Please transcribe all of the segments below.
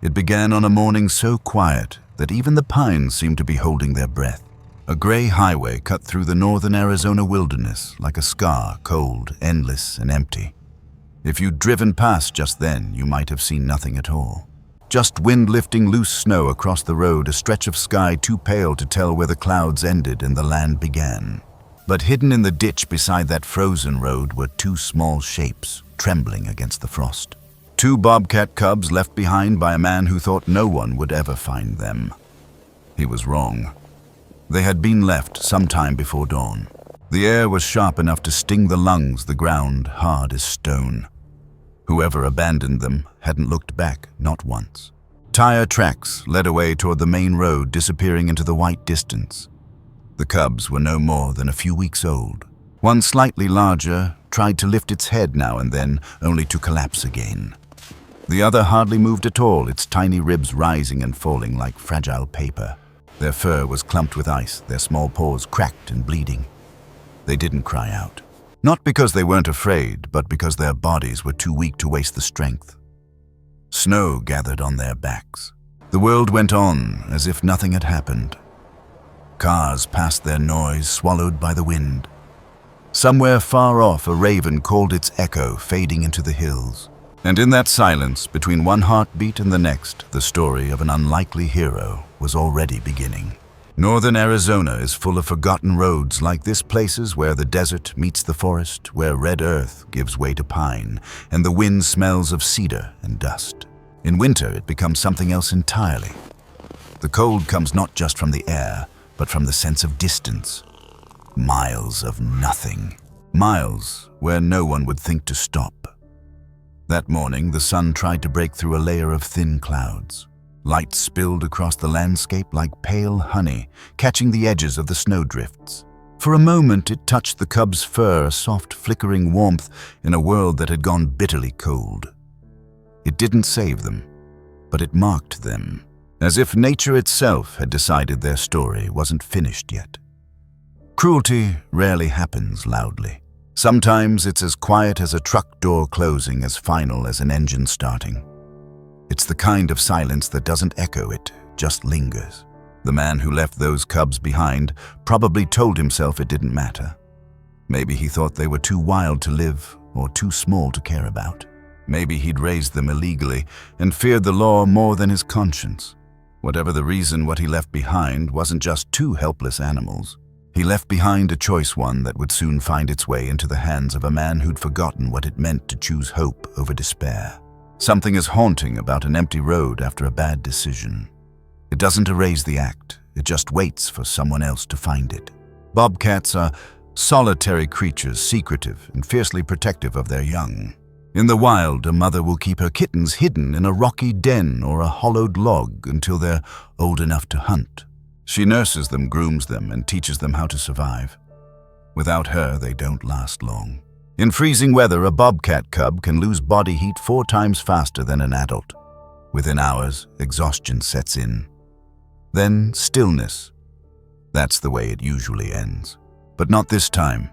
It began on a morning so quiet that even the pines seemed to be holding their breath. A gray highway cut through the northern Arizona wilderness like a scar, cold, endless, and empty. If you'd driven past just then, you might have seen nothing at all. Just wind lifting loose snow across the road, a stretch of sky too pale to tell where the clouds ended and the land began. But hidden in the ditch beside that frozen road were two small shapes, trembling against the frost. Two bobcat cubs left behind by a man who thought no one would ever find them. He was wrong. They had been left some time before dawn. The air was sharp enough to sting the lungs, the ground hard as stone. Whoever abandoned them hadn't looked back, not once. Tire tracks led away toward the main road, disappearing into the white distance. The cubs were no more than a few weeks old. One slightly larger tried to lift its head now and then, only to collapse again. The other hardly moved at all, its tiny ribs rising and falling like fragile paper. Their fur was clumped with ice, their small paws cracked and bleeding. They didn't cry out. Not because they weren't afraid, but because their bodies were too weak to waste the strength. Snow gathered on their backs. The world went on as if nothing had happened. Cars passed their noise, swallowed by the wind. Somewhere far off, a raven called its echo, fading into the hills. And in that silence, between one heartbeat and the next, the story of an unlikely hero was already beginning. Northern Arizona is full of forgotten roads like this, places where the desert meets the forest, where red earth gives way to pine, and the wind smells of cedar and dust. In winter, it becomes something else entirely. The cold comes not just from the air, but from the sense of distance. Miles of nothing. Miles where no one would think to stop. That morning, the sun tried to break through a layer of thin clouds. Light spilled across the landscape like pale honey, catching the edges of the snowdrifts. For a moment, it touched the cub's fur, a soft, flickering warmth in a world that had gone bitterly cold. It didn't save them, but it marked them, as if nature itself had decided their story wasn't finished yet. Cruelty rarely happens loudly. Sometimes it's as quiet as a truck door closing, as final as an engine starting. It's the kind of silence that doesn't echo, it just lingers. The man who left those cubs behind probably told himself it didn't matter. Maybe he thought they were too wild to live or too small to care about. Maybe he'd raised them illegally and feared the law more than his conscience. Whatever the reason, what he left behind wasn't just two helpless animals. He left behind a choice, one that would soon find its way into the hands of a man who'd forgotten what it meant to choose hope over despair. Something is haunting about an empty road after a bad decision. It doesn't erase the act, it just waits for someone else to find it. Bobcats are solitary creatures, secretive and fiercely protective of their young. In the wild, a mother will keep her kittens hidden in a rocky den or a hollowed log until they're old enough to hunt. She nurses them, grooms them, and teaches them how to survive. Without her, they don't last long. In freezing weather, a bobcat cub can lose body heat 4 times faster than an adult. Within hours, exhaustion sets in. Then stillness. That's the way it usually ends. But not this time.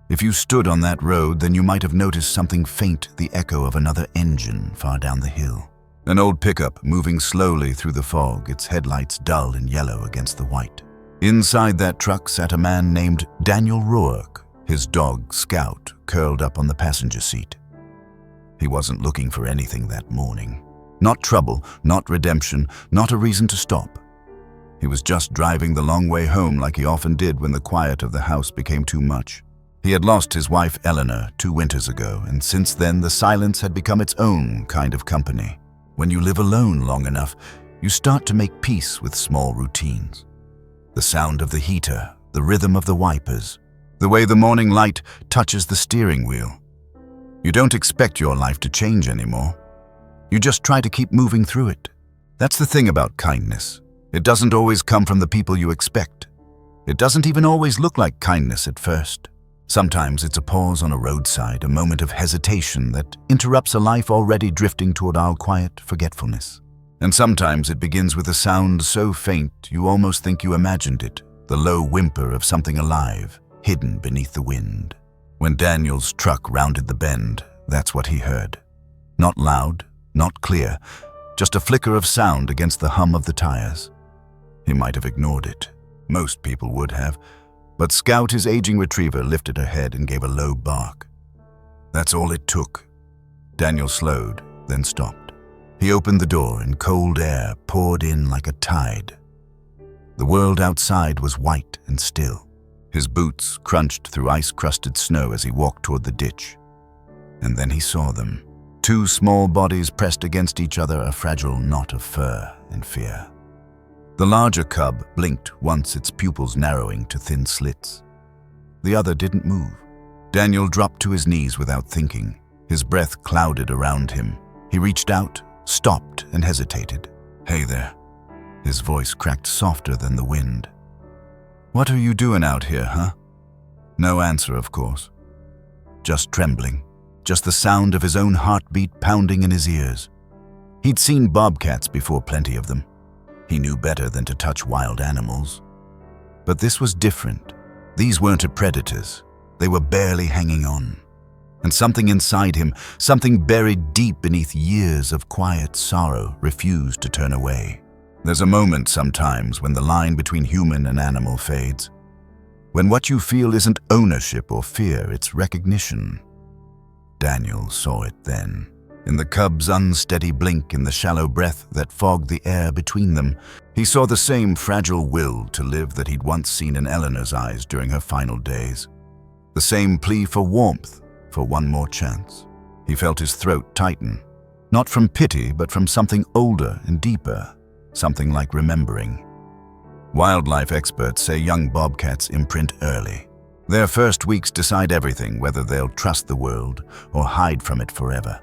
If you stood on that road, then you might have noticed something faint, the echo of another engine far down the hill. An old pickup moving slowly through the fog, its headlights dull and yellow against the white. Inside that truck sat a man named Daniel Rourke, his dog, Scout, curled up on the passenger seat. He wasn't looking for anything that morning. Not trouble, not redemption, not a reason to stop. He was just driving the long way home like he often did when the quiet of the house became too much. He had lost his wife Eleanor 2 winters ago, and since then the silence had become its own kind of company. When you live alone long enough, you start to make peace with small routines. The sound of the heater, the rhythm of the wipers, the way the morning light touches the steering wheel. You don't expect your life to change anymore. You just try to keep moving through it. That's the thing about kindness. It doesn't always come from the people you expect. It doesn't even always look like kindness at first. Sometimes it's a pause on a roadside, a moment of hesitation that interrupts a life already drifting toward our quiet forgetfulness. And sometimes it begins with a sound so faint you almost think you imagined it, the low whimper of something alive, hidden beneath the wind. When Daniel's truck rounded the bend, that's what he heard. Not loud, not clear, just a flicker of sound against the hum of the tires. He might have ignored it. Most people would have. But Scout, his aging retriever, lifted her head and gave a low bark. That's all it took. Daniel slowed, then stopped. He opened the door and cold air poured in like a tide. The world outside was white and still. His boots crunched through ice-crusted snow as he walked toward the ditch. And then he saw them. Two small bodies pressed against each other, a fragile knot of fur and fear. The larger cub blinked once, its pupils narrowing to thin slits. The other didn't move. Daniel dropped to his knees without thinking. His breath clouded around him. He reached out, stopped, and hesitated. "Hey there." His voice cracked softer than the wind. "What are you doing out here, huh?" No answer, of course. Just trembling. Just the sound of his own heartbeat pounding in his ears. He'd seen bobcats before, plenty of them. He knew better than to touch wild animals. But this was different. These weren't predators. They were barely hanging on. And something inside him, something buried deep beneath years of quiet sorrow, refused to turn away. There's a moment sometimes when the line between human and animal fades. When what you feel isn't ownership or fear, it's recognition. Daniel saw it then. In the cub's unsteady blink, in the shallow breath that fogged the air between them, he saw the same fragile will to live that he'd once seen in Eleanor's eyes during her final days. The same plea for warmth, for one more chance. He felt his throat tighten, not from pity, but from something older and deeper, something like remembering. Wildlife experts say young bobcats imprint early. Their first weeks decide everything, whether they'll trust the world or hide from it forever.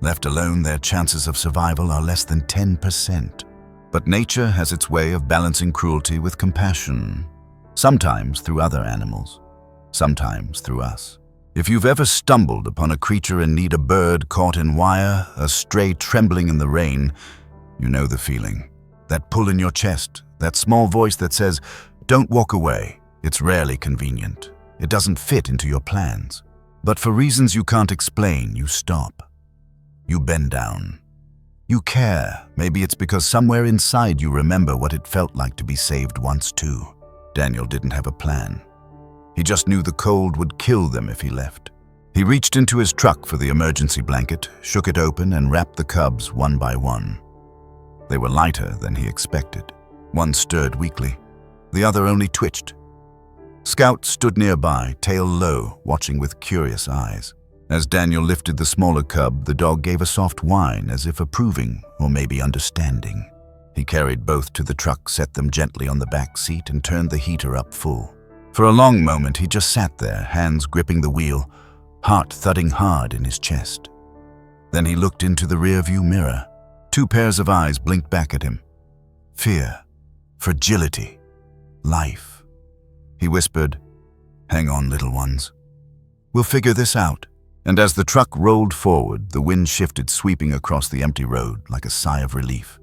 Left alone, their chances of survival are less than 10%. But nature has its way of balancing cruelty with compassion, sometimes through other animals, sometimes through us. If you've ever stumbled upon a creature in need, a bird caught in wire, a stray trembling in the rain, you know the feeling. That pull in your chest, that small voice that says, "Don't walk away." It's rarely convenient. It doesn't fit into your plans. But for reasons you can't explain, you stop. You bend down. You care. Maybe it's because somewhere inside you remember what it felt like to be saved once too. Daniel didn't have a plan. He just knew the cold would kill them if he left. He reached into his truck for the emergency blanket, shook it open, and wrapped the cubs one by one. They were lighter than he expected. One stirred weakly. The other only twitched. Scout stood nearby, tail low, watching with curious eyes. As Daniel lifted the smaller cub, the dog gave a soft whine, as if approving or maybe understanding. He carried both to the truck, set them gently on the back seat, and turned the heater up full. For a long moment, he just sat there, hands gripping the wheel, heart thudding hard in his chest. Then he looked into the rearview mirror. Two pairs of eyes blinked back at him. Fear, fragility, life. He whispered, "Hang on, little ones. We'll figure this out." And as the truck rolled forward, the wind shifted, sweeping across the empty road like a sigh of relief.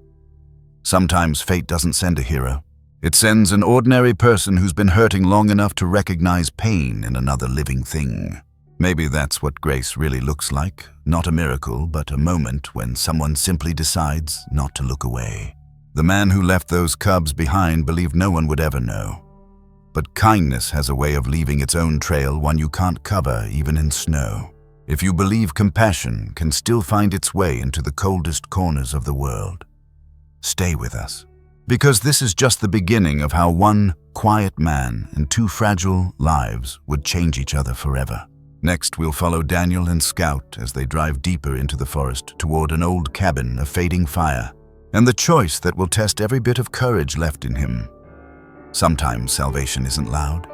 Sometimes fate doesn't send a hero. It sends an ordinary person who's been hurting long enough to recognize pain in another living thing. Maybe that's what grace really looks like. Not a miracle, but a moment when someone simply decides not to look away. The man who left those cubs behind believed no one would ever know. But kindness has a way of leaving its own trail, one you can't cover even in snow. If you believe compassion can still find its way into the coldest corners of the world, stay with us. Because this is just the beginning of how one quiet man and two fragile lives would change each other forever. Next, we'll follow Daniel and Scout as they drive deeper into the forest toward an old cabin, a fading fire, and the choice that will test every bit of courage left in him. Sometimes salvation isn't loud.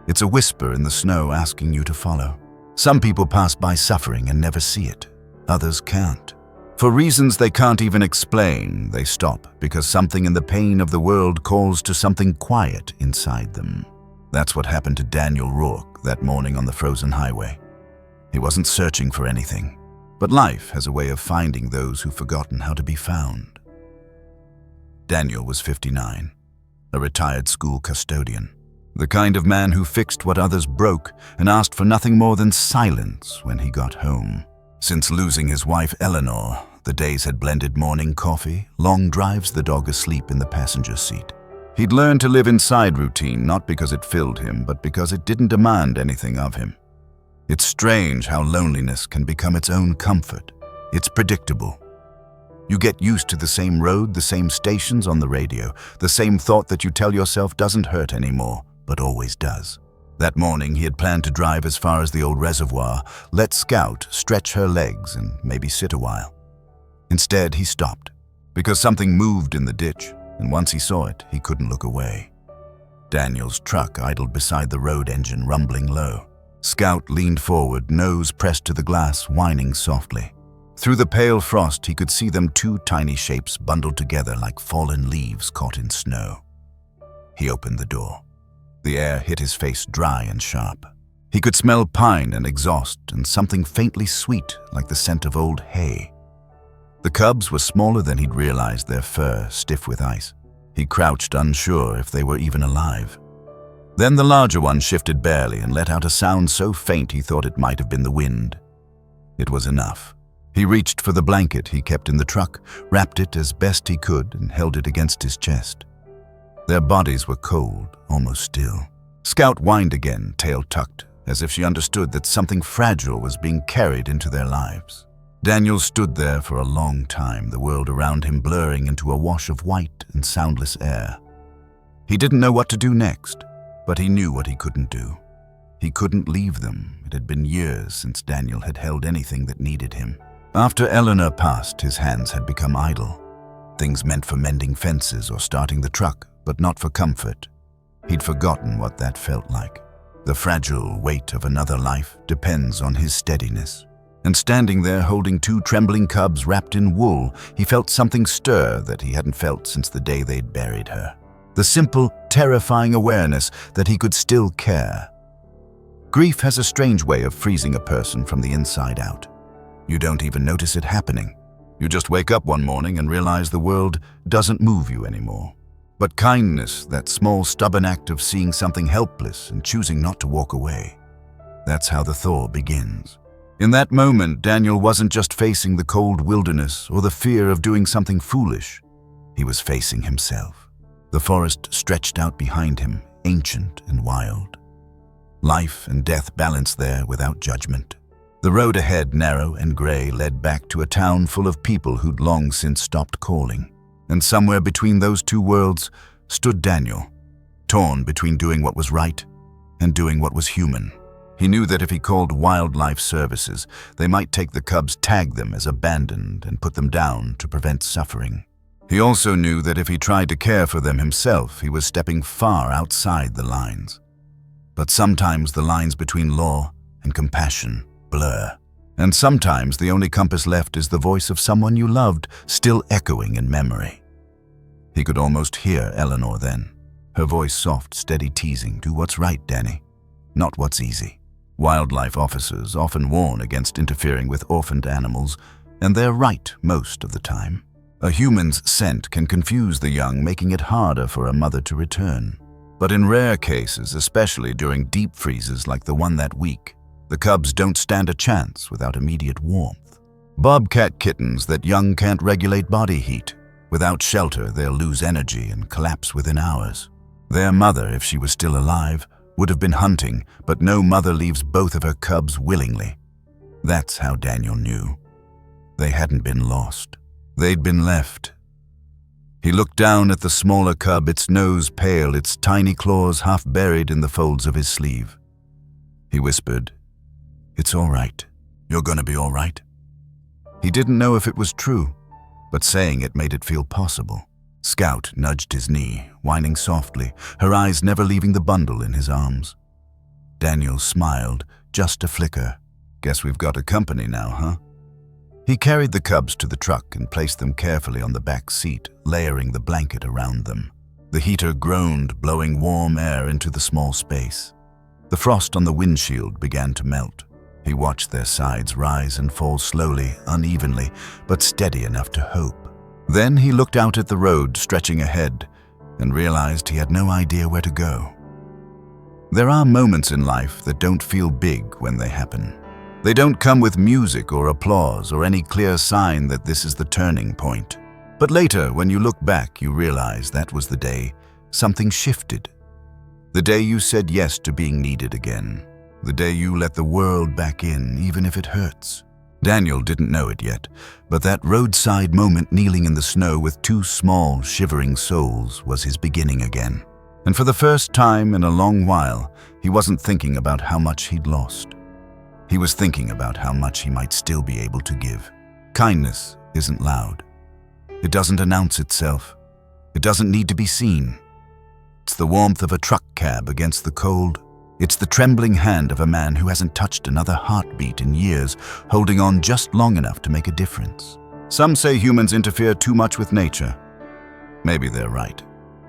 It's a whisper in the snow asking you to follow. Some people pass by suffering and never see it. Others can't. For reasons they can't even explain, they stop because something in the pain of the world calls to something quiet inside them. That's what happened to Daniel Rourke that morning on the frozen highway. He wasn't searching for anything, but life has a way of finding those who've forgotten how to be found. Daniel was 59, a retired school custodian. The kind of man who fixed what others broke and asked for nothing more than silence when he got home. Since losing his wife Eleanor, The days had blended morning coffee, long drives, the dog asleep in the passenger seat. He'd learned to live inside routine, not because it filled him, but because it didn't demand anything of him. It's strange how loneliness can become its own comfort. It's predictable. You get used to the same road, the same stations on the radio, the same thought that you tell yourself doesn't hurt anymore, but always does. That morning, he had planned to drive as far as the old reservoir, let Scout stretch her legs and maybe sit a while. Instead, he stopped, because something moved in the ditch, and once he saw it, he couldn't look away. Daniel's truck idled beside the road engine, rumbling low. Scout leaned forward, nose pressed to the glass, whining softly. Through the pale frost, he could see them, two tiny shapes bundled together like fallen leaves caught in snow. He opened the door. The air hit his face dry and sharp. He could smell pine and exhaust and something faintly sweet like the scent of old hay. The cubs were smaller than he'd realized, their fur stiff with ice. He crouched, unsure if they were even alive. Then the larger one shifted barely and let out a sound so faint he thought it might have been the wind. It was enough. He reached for the blanket he kept in the truck, wrapped it as best he could, and held it against his chest. Their bodies were cold, almost still. Scout whined again, tail tucked, as if she understood that something fragile was being carried into their lives. Daniel stood there for a long time, the world around him blurring into a wash of white and soundless air. He didn't know what to do next, but he knew what he couldn't do. He couldn't leave them. It had been years since Daniel had held anything that needed him. After Eleanor passed, his hands had become idle. Things meant for mending fences or starting the truck, but not for comfort. He'd forgotten what that felt like. The fragile weight of another life depends on his steadiness. And standing there holding two trembling cubs wrapped in wool, he felt something stir that he hadn't felt since the day they'd buried her. The simple, terrifying awareness that he could still care. Grief has a strange way of freezing a person from the inside out. You don't even notice it happening. You just wake up one morning and realize the world doesn't move you anymore. But kindness, that small, stubborn act of seeing something helpless and choosing not to walk away, that's how the thaw begins. In that moment, Daniel wasn't just facing the cold wilderness or the fear of doing something foolish. He was facing himself. The forest stretched out behind him, ancient and wild. Life and death balanced there without judgment. The road ahead, narrow and gray, led back to a town full of people who'd long since stopped calling. And somewhere between those two worlds stood Daniel, torn between doing what was right and doing what was human. He knew that if he called wildlife services, they might take the cubs, tag them as abandoned, and put them down to prevent suffering. He also knew that if he tried to care for them himself, he was stepping far outside the lines. But sometimes the lines between law and compassion blur. And sometimes the only compass left is the voice of someone you loved, still echoing in memory. He could almost hear Eleanor then, her voice soft, steady, teasing, "Do what's right, Danny, not what's easy." Wildlife officers often warn against interfering with orphaned animals, and they're right most of the time. A human's scent can confuse the young, making it harder for a mother to return. But in rare cases, especially during deep freezes like the one that week, the cubs don't stand a chance without immediate warmth. Bobcat kittens that young can't regulate body heat. Without shelter, they'll lose energy and collapse within hours. Their mother, if she was still alive, would have been hunting, but no mother leaves both of her cubs willingly. That's how Daniel knew. They hadn't been lost. They'd been left. He looked down at the smaller cub, its nose pale, its tiny claws half buried in the folds of his sleeve. He whispered, "It's all right. You're gonna be all right." He didn't know if it was true, but saying it made it feel possible. Scout nudged his knee, whining softly, her eyes never leaving the bundle in his arms. Daniel smiled, just a flicker. "Guess we've got a company now, huh?" He carried the cubs to the truck and placed them carefully on the back seat, layering the blanket around them. The heater groaned, blowing warm air into the small space. The frost on the windshield began to melt. He watched their sides rise and fall slowly, unevenly, but steady enough to hope. Then he looked out at the road stretching ahead and realized he had no idea where to go. There are moments in life that don't feel big when they happen. They don't come with music or applause or any clear sign that this is the turning point. But later, when you look back, you realize that was the day something shifted. The day you said yes to being needed again. The day you let the world back in, even if it hurts. Daniel didn't know it yet, but that roadside moment kneeling in the snow with two small, shivering souls was his beginning again. And for the first time in a long while, he wasn't thinking about how much he'd lost. He was thinking about how much he might still be able to give. Kindness isn't loud. It doesn't announce itself. It doesn't need to be seen. It's the warmth of a truck cab against the cold. It's the trembling hand of a man who hasn't touched another heartbeat in years, holding on just long enough to make a difference. Some say humans interfere too much with nature. Maybe they're right.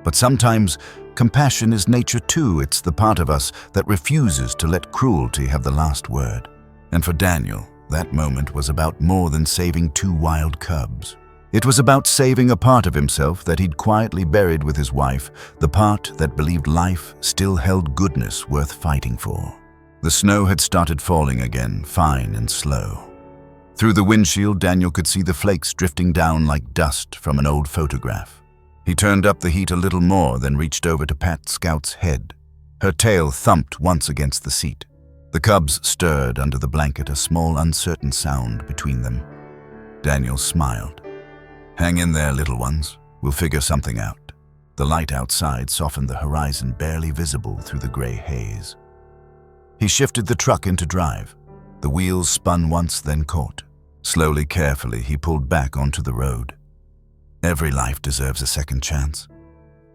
But sometimes compassion is nature too. It's the part of us that refuses to let cruelty have the last word. And for Daniel, that moment was about more than saving two wild cubs. It was about saving a part of himself that he'd quietly buried with his wife, the part that believed life still held goodness worth fighting for. The snow had started falling again, fine and slow. Through the windshield, Daniel could see the flakes drifting down like dust from an old photograph. He turned up the heat a little more, then reached over to pat Scout's head. Her tail thumped once against the seat. The cubs stirred under the blanket, a small, uncertain sound between them. Daniel smiled. "Hang in there, little ones. We'll figure something out." The light outside softened the horizon, barely visible through the gray haze. He shifted the truck into drive. The wheels spun once, then caught. Slowly, carefully, he pulled back onto the road. Every life deserves a second chance.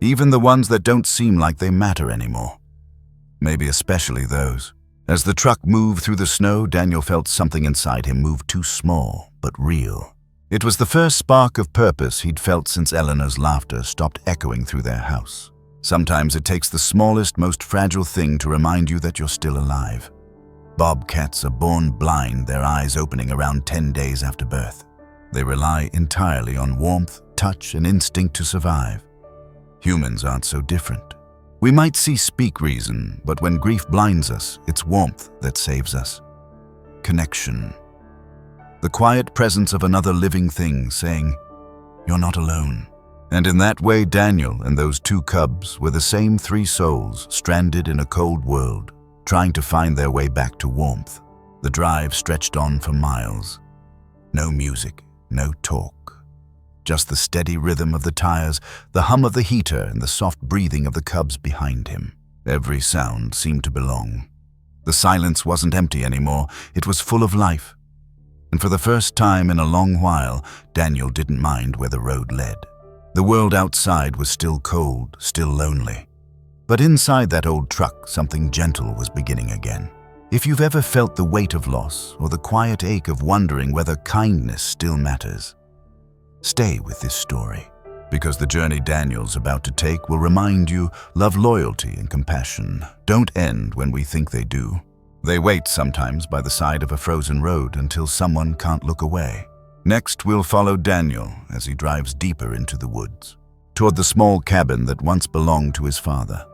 Even the ones that don't seem like they matter anymore. Maybe especially those. As the truck moved through the snow, Daniel felt something inside him move too small, but real. It was the first spark of purpose he'd felt since Eleanor's laughter stopped echoing through their house. Sometimes it takes the smallest, most fragile thing to remind you that you're still alive. Bobcats are born blind, their eyes opening around 10 days after birth. They rely entirely on warmth, touch, and instinct to survive. Humans aren't so different. We might speak reason, but when grief blinds us, it's warmth that saves us. Connection. The quiet presence of another living thing saying, "You're not alone." And in that way, Daniel and those two cubs were the same three souls stranded in a cold world, trying to find their way back to warmth. The drive stretched on for miles. No music, no talk. Just the steady rhythm of the tires, the hum of the heater, and the soft breathing of the cubs behind him. Every sound seemed to belong. The silence wasn't empty anymore, it was full of life. And for the first time in a long while, Daniel didn't mind where the road led. The world outside was still cold, still lonely. But inside that old truck, something gentle was beginning again. If you've ever felt the weight of loss or the quiet ache of wondering whether kindness still matters, stay with this story, because the journey Daniel's about to take will remind you love, loyalty, and compassion don't end when we think they do. They wait sometimes by the side of a frozen road until someone can't look away. Next, we'll follow Daniel as he drives deeper into the woods, toward the small cabin that once belonged to his father,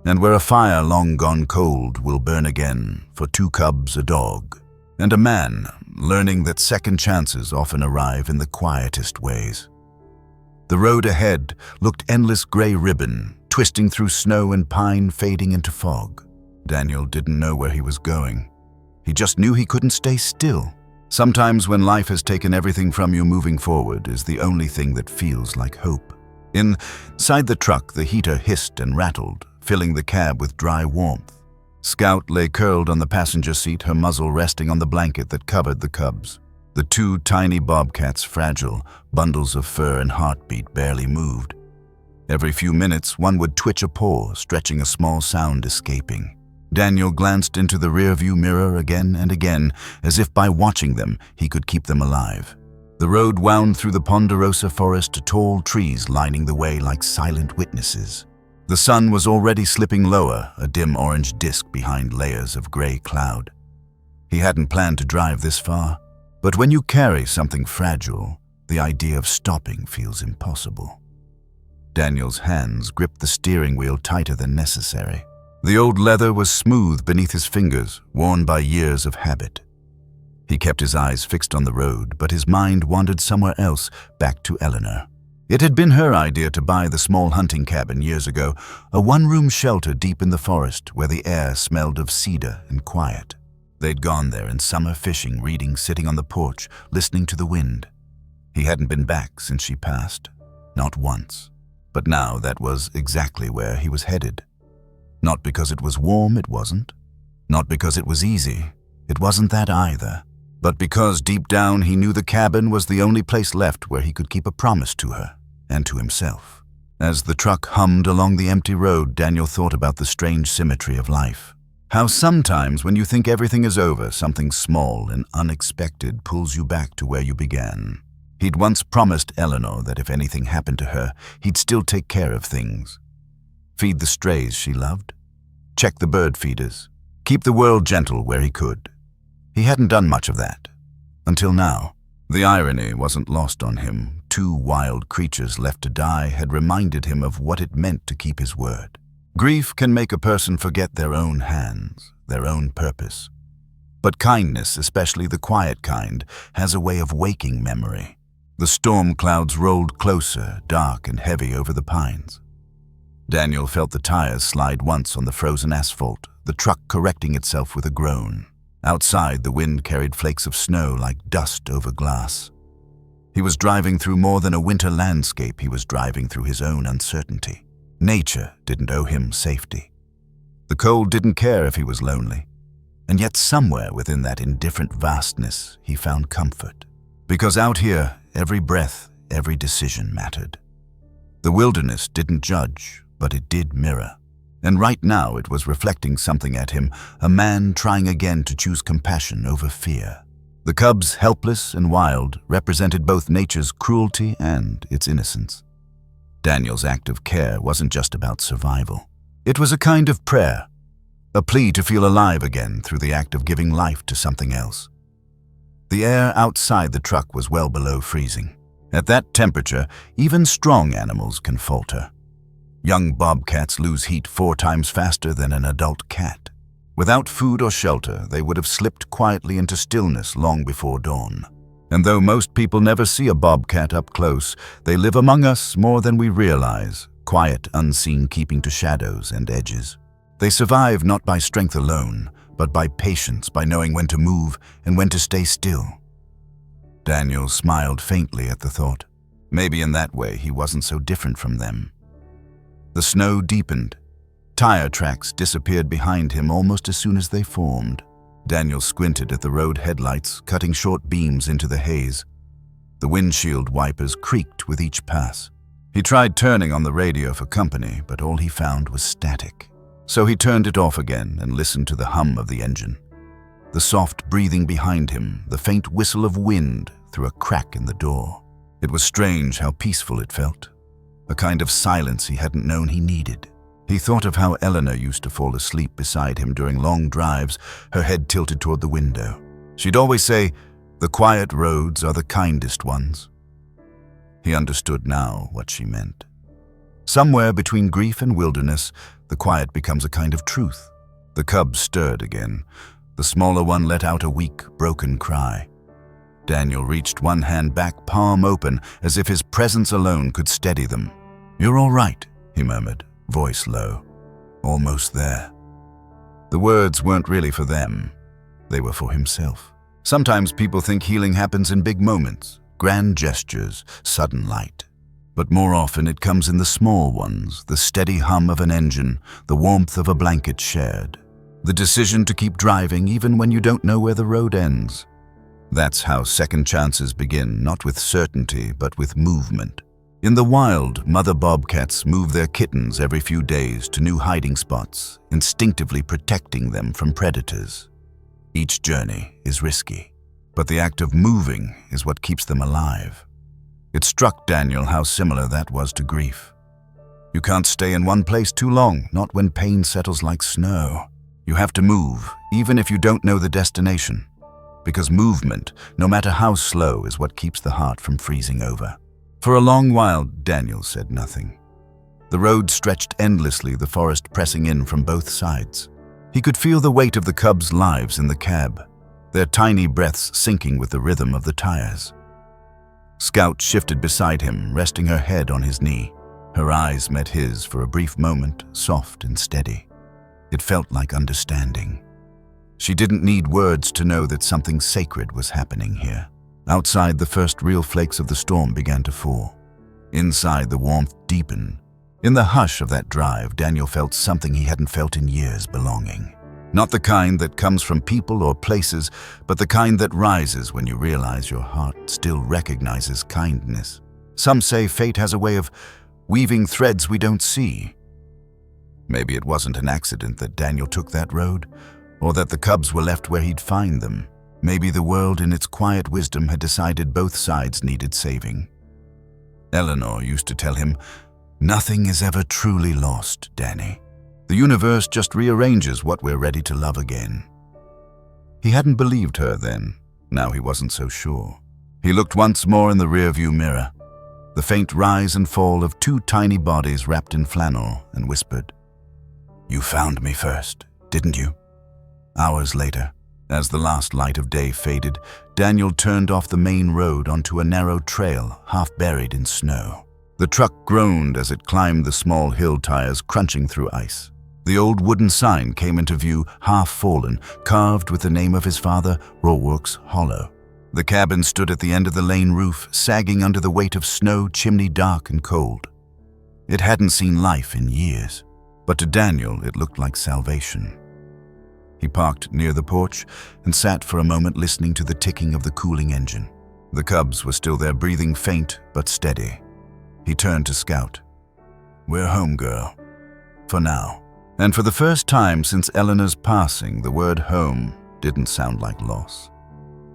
and where a fire long gone cold will burn again for two cubs, a dog, and a man learning that second chances often arrive in the quietest ways. The road ahead looked endless gray ribbon, twisting through snow and pine, fading into fog. Daniel didn't know where he was going. He just knew he couldn't stay still. Sometimes when life has taken everything from you, moving forward is the only thing that feels like hope. Inside the truck, the heater hissed and rattled, filling the cab with dry warmth. Scout lay curled on the passenger seat, her muzzle resting on the blanket that covered the cubs. The two tiny bobcats, fragile, bundles of fur and heartbeat, barely moved. Every few minutes, one would twitch a paw, stretching a small sound escaping. Daniel glanced into the rearview mirror again and again, as if by watching them, he could keep them alive. The road wound through the ponderosa forest to tall trees lining the way like silent witnesses. The sun was already slipping lower, a dim orange disk behind layers of gray cloud. He hadn't planned to drive this far, but when you carry something fragile, the idea of stopping feels impossible. Daniel's hands gripped the steering wheel tighter than necessary. The old leather was smooth beneath his fingers, worn by years of habit. He kept his eyes fixed on the road, but his mind wandered somewhere else, back to Eleanor. It had been her idea to buy the small hunting cabin years ago, a one-room shelter deep in the forest where the air smelled of cedar and quiet. They'd gone there in summer fishing, reading, sitting on the porch, listening to the wind. He hadn't been back since she passed, not once. But now that was exactly where he was headed. Not because it was warm, it wasn't. Not because it was easy, it wasn't that either. But because deep down he knew the cabin was the only place left where he could keep a promise to her and to himself. As the truck hummed along the empty road, Daniel thought about the strange symmetry of life. How sometimes when you think everything is over, something small and unexpected pulls you back to where you began. He'd once promised Eleanor that if anything happened to her, he'd still take care of things. Feed the strays she loved, check the bird feeders, keep the world gentle where he could. He hadn't done much of that, until now. The irony wasn't lost on him. 2 wild creatures left to die had reminded him of what it meant to keep his word. Grief can make a person forget their own hands, their own purpose. But kindness, especially the quiet kind, has a way of waking memory. The storm clouds rolled closer, dark and heavy over the pines. Daniel felt the tires slide once on the frozen asphalt, the truck correcting itself with a groan. Outside, the wind carried flakes of snow like dust over glass. He was driving through more than a winter landscape, he was driving through his own uncertainty. Nature didn't owe him safety. The cold didn't care if he was lonely. And yet somewhere within that indifferent vastness, he found comfort. Because out here, every breath, every decision mattered. The wilderness didn't judge, but it did mirror. And right now it was reflecting something at him, a man trying again to choose compassion over fear. The cubs, helpless and wild, represented both nature's cruelty and its innocence. Daniel's act of care wasn't just about survival. It was a kind of prayer, a plea to feel alive again through the act of giving life to something else. The air outside the truck was well below freezing. At that temperature, even strong animals can falter. Young bobcats lose heat 4 times faster than an adult cat. Without food or shelter, they would have slipped quietly into stillness long before dawn. And though most people never see a bobcat up close, they live among us more than we realize, quiet, unseen, keeping to shadows and edges. They survive not by strength alone, but by patience, by knowing when to move and when to stay still. Daniel smiled faintly at the thought. Maybe in that way he wasn't so different from them. The snow deepened. Tire tracks disappeared behind him almost as soon as they formed. Daniel squinted at the road headlights, cutting short beams into the haze. The windshield wipers creaked with each pass. He tried turning on the radio for company, but all he found was static. So he turned it off again and listened to the hum of the engine. The soft breathing behind him, the faint whistle of wind through a crack in the door. It was strange how peaceful it felt. A kind of silence he hadn't known he needed. He thought of how Eleanor used to fall asleep beside him during long drives, her head tilted toward the window. She'd always say, "The quiet roads are the kindest ones." He understood now what she meant. Somewhere between grief and wilderness, the quiet becomes a kind of truth. The cubs stirred again. The smaller one let out a weak, broken cry. Daniel reached one hand back, palm open, as if his presence alone could steady them. "You're all right," he murmured, voice low. Almost there. The words weren't really for them. They were for himself. Sometimes people think healing happens in big moments, grand gestures, sudden light. But more often it comes in the small ones, the steady hum of an engine, the warmth of a blanket shared. The decision to keep driving even when you don't know where the road ends. That's how second chances begin, not with certainty, but with movement. In the wild, mother bobcats move their kittens every few days to new hiding spots, instinctively protecting them from predators. Each journey is risky, but the act of moving is what keeps them alive. It struck Daniel how similar that was to grief. You can't stay in one place too long, not when pain settles like snow. You have to move, even if you don't know the destination. Because movement, no matter how slow, is what keeps the heart from freezing over. For a long while, Daniel said nothing. The road stretched endlessly, the forest pressing in from both sides. He could feel the weight of the cubs' lives in the cab. their tiny breaths syncing with the rhythm of the tires. Scout shifted beside him, resting her head on his knee. Her eyes met his for a brief moment, soft and steady. It felt like understanding. She didn't need words to know that something sacred was happening here. Outside, the first real flakes of the storm began to fall. Inside, the warmth deepened. In the hush of that drive, Daniel felt something he hadn't felt in years: belonging. Not the kind that comes from people or places, but the kind that rises when you realize your heart still recognizes kindness. Some say fate has a way of weaving threads we don't see. Maybe it wasn't an accident that Daniel took that road, or that the cubs were left where he'd find them. Maybe the world in its quiet wisdom had decided both sides needed saving. Eleanor used to tell him, "Nothing is ever truly lost, Danny. The universe just rearranges what we're ready to love again." He hadn't believed her then. Now he wasn't so sure. He looked once more in the rearview mirror, the faint rise and fall of two tiny bodies wrapped in flannel, and whispered, "You found me first, didn't you?" Hours later, as the last light of day faded, Daniel turned off the main road onto a narrow trail half buried in snow. The truck groaned as it climbed the small hill tires, crunching through ice. The old wooden sign came into view, half fallen, carved with the name of his father, Rourke's Hollow. The cabin stood at the end of the lane roof, sagging under the weight of snow, chimney dark and cold. It hadn't seen life in years, but to Daniel it looked like salvation. He parked near the porch and sat for a moment, listening to the ticking of the cooling engine. The cubs were still there, breathing faint but steady. He turned to Scout. "We're home, girl. For now." And for the first time since Eleanor's passing, the word home didn't sound like loss.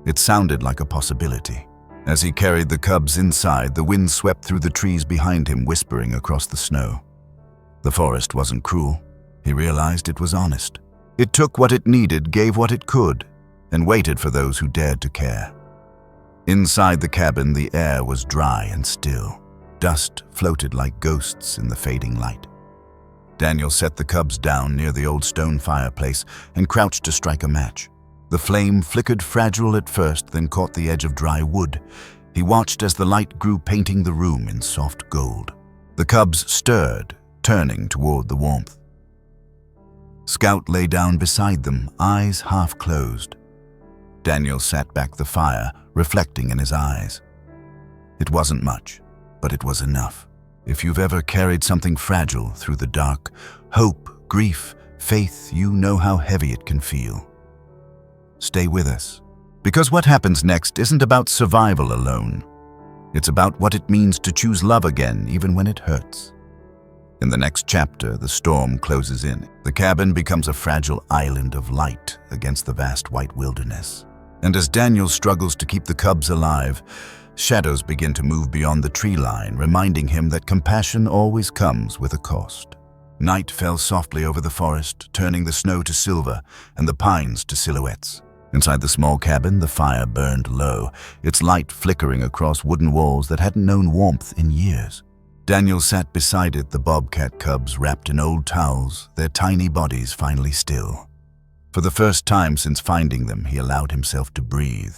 It sounded like a possibility. As he carried the cubs inside, the wind swept through the trees behind him, whispering across the snow. The forest wasn't cruel. He realized it was honest. It took what it needed, gave what it could, and waited for those who dared to care. Inside the cabin, the air was dry and still. Dust floated like ghosts in the fading light. Daniel set the cubs down near the old stone fireplace and crouched to strike a match. The flame flickered fragile at first, then caught the edge of dry wood. He watched as the light grew, painting the room in soft gold. The cubs stirred, turning toward the warmth. Scout lay down beside them, eyes half closed. Daniel sat back the fire, reflecting in his eyes. It wasn't much, but it was enough. If you've ever carried something fragile through the dark, hope, grief, faith, you know how heavy it can feel. Stay with us, because what happens next isn't about survival alone. It's about what it means to choose love again, even when it hurts. In the next chapter, the storm closes in. The cabin becomes a fragile island of light against the vast white wilderness. And as Daniel struggles to keep the cubs alive, shadows begin to move beyond the tree line, reminding him that compassion always comes with a cost. Night fell softly over the forest, turning the snow to silver and the pines to silhouettes. Inside the small cabin, the fire burned low, its light flickering across wooden walls that hadn't known warmth in years. Daniel sat beside it, the bobcat cubs wrapped in old towels, their tiny bodies finally still. For the first time since finding them, he allowed himself to breathe.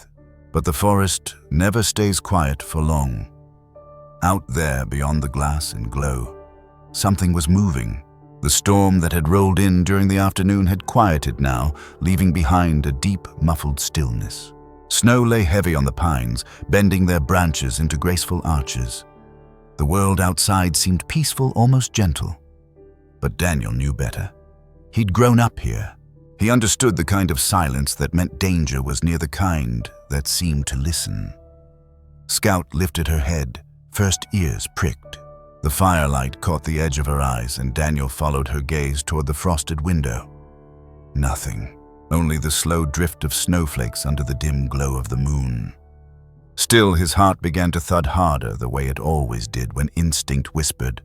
But the forest never stays quiet for long. Out there, beyond the glass and glow, something was moving. The storm that had rolled in during the afternoon had quieted now, leaving behind a deep, muffled stillness. Snow lay heavy on the pines, bending their branches into graceful arches. The world outside seemed peaceful, almost gentle. But Daniel knew better. He'd grown up here. He understood the kind of silence that meant danger was near, the kind that seemed to listen. Scout lifted her head, first ears pricked. The firelight caught the edge of her eyes, and Daniel followed her gaze toward the frosted window. Nothing, only the slow drift of snowflakes under the dim glow of the moon. Still, his heart began to thud harder, the way it always did when instinct whispered,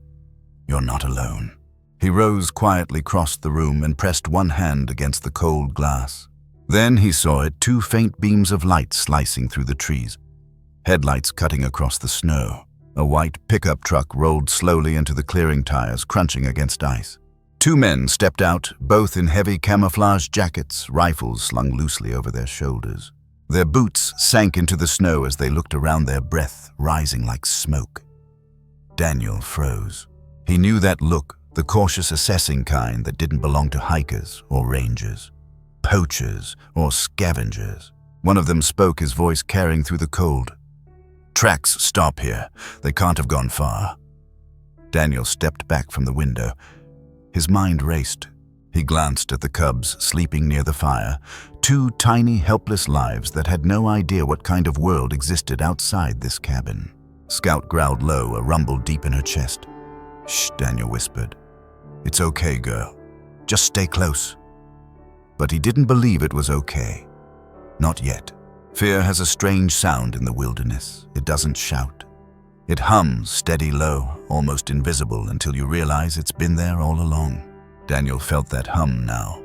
"You're not alone." He rose quietly, crossed the room, and pressed one hand against the cold glass. Then he saw it, two faint beams of light slicing through the trees, headlights cutting across the snow. A white pickup truck rolled slowly into the clearing tires, crunching against ice. Two men stepped out, both in heavy camouflage jackets, rifles slung loosely over their shoulders. Their boots sank into the snow as they looked around, their breath rising like smoke. Daniel froze. He knew that look, the cautious assessing kind that didn't belong to hikers or rangers, poachers or scavengers. One of them spoke, his voice carrying through the cold. "Tracks stop here. They can't have gone far." Daniel stepped back from the window. His mind raced. He glanced at the cubs sleeping near the fire, two tiny, helpless lives that had no idea what kind of world existed outside this cabin. Scout growled low, a rumble deep in her chest. "Shh," Daniel whispered. "It's okay, girl. Just stay close." But he didn't believe it was okay. Not yet. Fear has a strange sound in the wilderness. It doesn't shout. It hums steady low, almost invisible, until you realize it's been there all along. Daniel felt that hum now.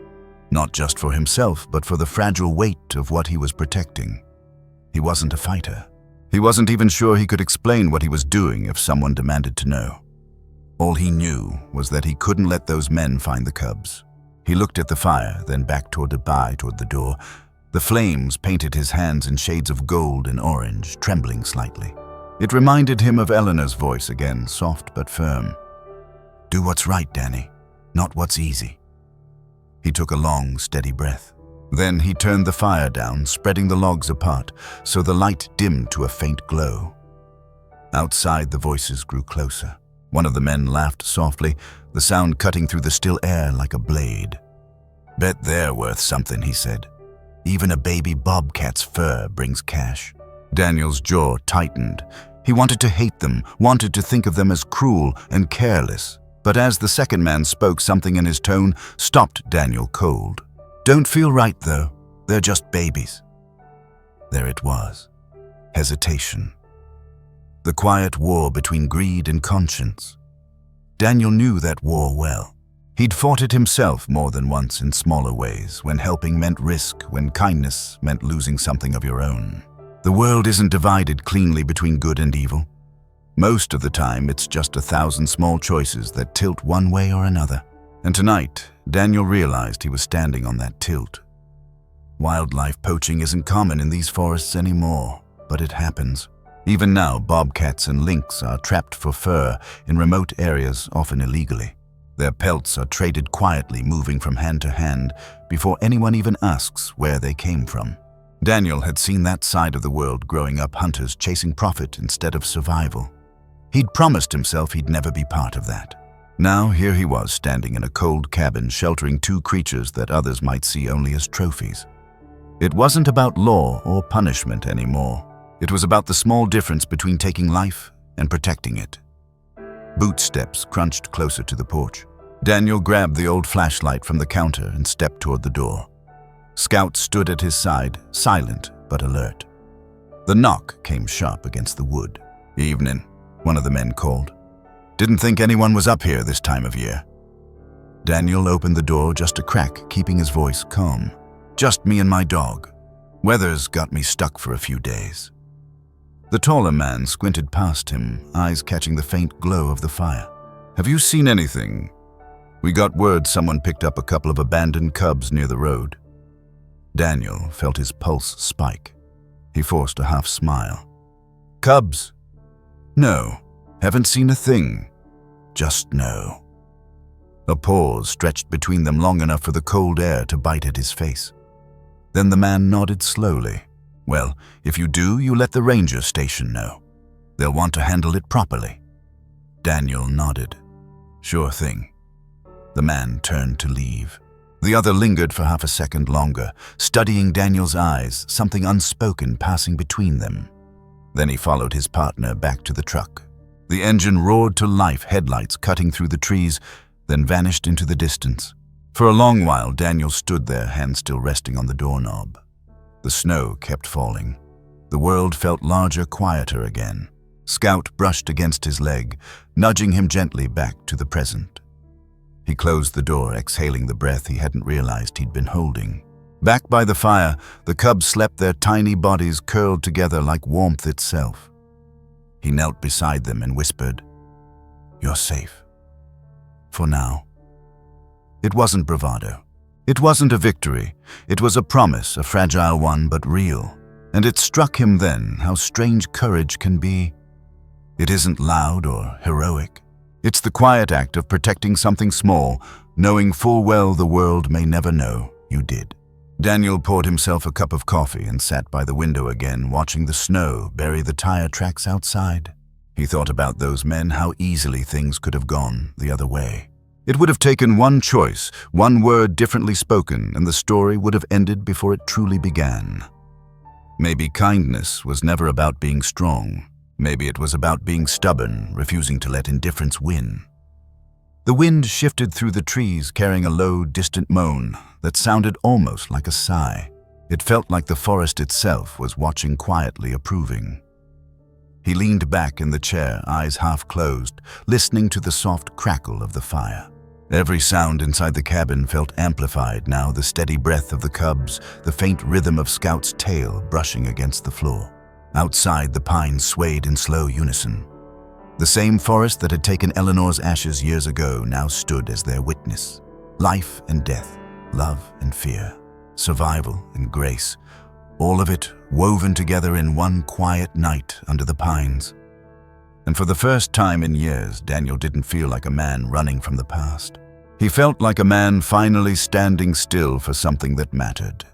Not just for himself, but for the fragile weight of what he was protecting. He wasn't a fighter. He wasn't even sure he could explain what he was doing if someone demanded to know. All he knew was that he couldn't let those men find the cubs. He looked at the fire, then back toward the door. The flames painted his hands in shades of gold and orange, trembling slightly. It reminded him of Eleanor's voice again, soft but firm. "Do what's right, Danny, not what's easy." He took a long, steady breath. Then he turned the fire down, spreading the logs apart, so the light dimmed to a faint glow. Outside, the voices grew closer. One of the men laughed softly, the sound cutting through the still air like a blade. "Bet they're worth something," he said. "Even a baby bobcat's fur brings cash." Daniel's jaw tightened. He wanted to hate them, wanted to think of them as cruel and careless. But as the second man spoke, something in his tone stopped Daniel cold. "Don't feel right, though. They're just babies." There it was. Hesitation. The quiet war between greed and conscience. Daniel knew that war well. He'd fought it himself more than once in smaller ways, when helping meant risk, when kindness meant losing something of your own. The world isn't divided cleanly between good and evil. Most of the time, it's just 1,000 small choices that tilt one way or another. And tonight, Daniel realized he was standing on that tilt. Wildlife poaching isn't common in these forests anymore, but it happens. Even now, bobcats and lynx are trapped for fur in remote areas, often illegally. Their pelts are traded quietly, moving from hand to hand, before anyone even asks where they came from. Daniel had seen that side of the world growing up, hunters chasing profit instead of survival. He'd promised himself he'd never be part of that. Now here he was, standing in a cold cabin, sheltering two creatures that others might see only as trophies. It wasn't about law or punishment anymore. It was about the small difference between taking life and protecting it. Boot steps crunched closer to the porch. Daniel grabbed the old flashlight from the counter and stepped toward the door. Scout stood at his side, silent but alert. The knock came sharp against the wood. "Evening," one of the men called. "Didn't think anyone was up here this time of year." Daniel opened the door just a crack, keeping his voice calm. "Just me and my dog. Weather's got me stuck for a few days." The taller man squinted past him, eyes catching the faint glow of the fire. "Have you seen anything? We got word someone picked up a couple of abandoned cubs near the road." Daniel felt his pulse spike. He forced a half smile. "Cubs? No, haven't seen a thing. Just no." A pause stretched between them long enough for the cold air to bite at his face. Then the man nodded slowly. "Well, if you do, you let the ranger station know. They'll want to handle it properly." Daniel nodded. "Sure thing." The man turned to leave. The other lingered for half a second longer, studying Daniel's eyes, something unspoken passing between them. Then he followed his partner back to the truck. The engine roared to life, headlights cutting through the trees, then vanished into the distance. For a long while, Daniel stood there, hands still resting on the doorknob. The snow kept falling. The world felt larger, quieter again. Scout brushed against his leg, nudging him gently back to the present. He closed the door, exhaling the breath he hadn't realized he'd been holding. Back by the fire, the cubs slept, their tiny bodies curled together like warmth itself. He knelt beside them and whispered, "You're safe. For now." It wasn't bravado. It wasn't a victory. It was a promise, a fragile one, but real. And it struck him then how strange courage can be. It isn't loud or heroic. It's the quiet act of protecting something small, knowing full well the world may never know you did. Daniel poured himself a cup of coffee and sat by the window again, watching the snow bury the tire tracks outside. He thought about those men, how easily things could have gone the other way. It would have taken one choice, one word differently spoken, and the story would have ended before it truly began. Maybe kindness was never about being strong. Maybe it was about being stubborn, refusing to let indifference win. The wind shifted through the trees, carrying a low, distant moan that sounded almost like a sigh. It felt like the forest itself was watching quietly, approving. He leaned back in the chair, eyes half closed, listening to the soft crackle of the fire. Every sound inside the cabin felt amplified now, the steady breath of the cubs, the faint rhythm of Scout's tail brushing against the floor. Outside, the pines swayed in slow unison. The same forest that had taken Eleanor's ashes years ago now stood as their witness. Life and death, love and fear, survival and grace, all of it woven together in one quiet night under the pines. And for the first time in years, Daniel didn't feel like a man running from the past. He felt like a man finally standing still for something that mattered.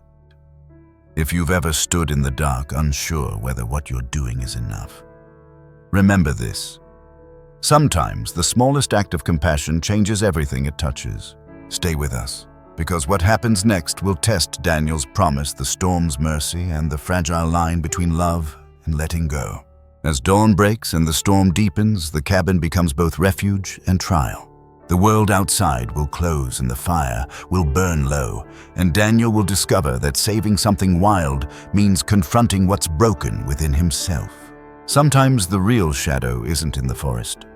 If you've ever stood in the dark, unsure whether what you're doing is enough, remember this. Sometimes the smallest act of compassion changes everything it touches. Stay with us, because what happens next will test Daniel's promise, the storm's mercy, and the fragile line between love and letting go. As dawn breaks and the storm deepens, the cabin becomes both refuge and trial. The world outside will close and the fire will burn low, and Daniel will discover that saving something wild means confronting what's broken within himself. Sometimes the real shadow isn't in the forest.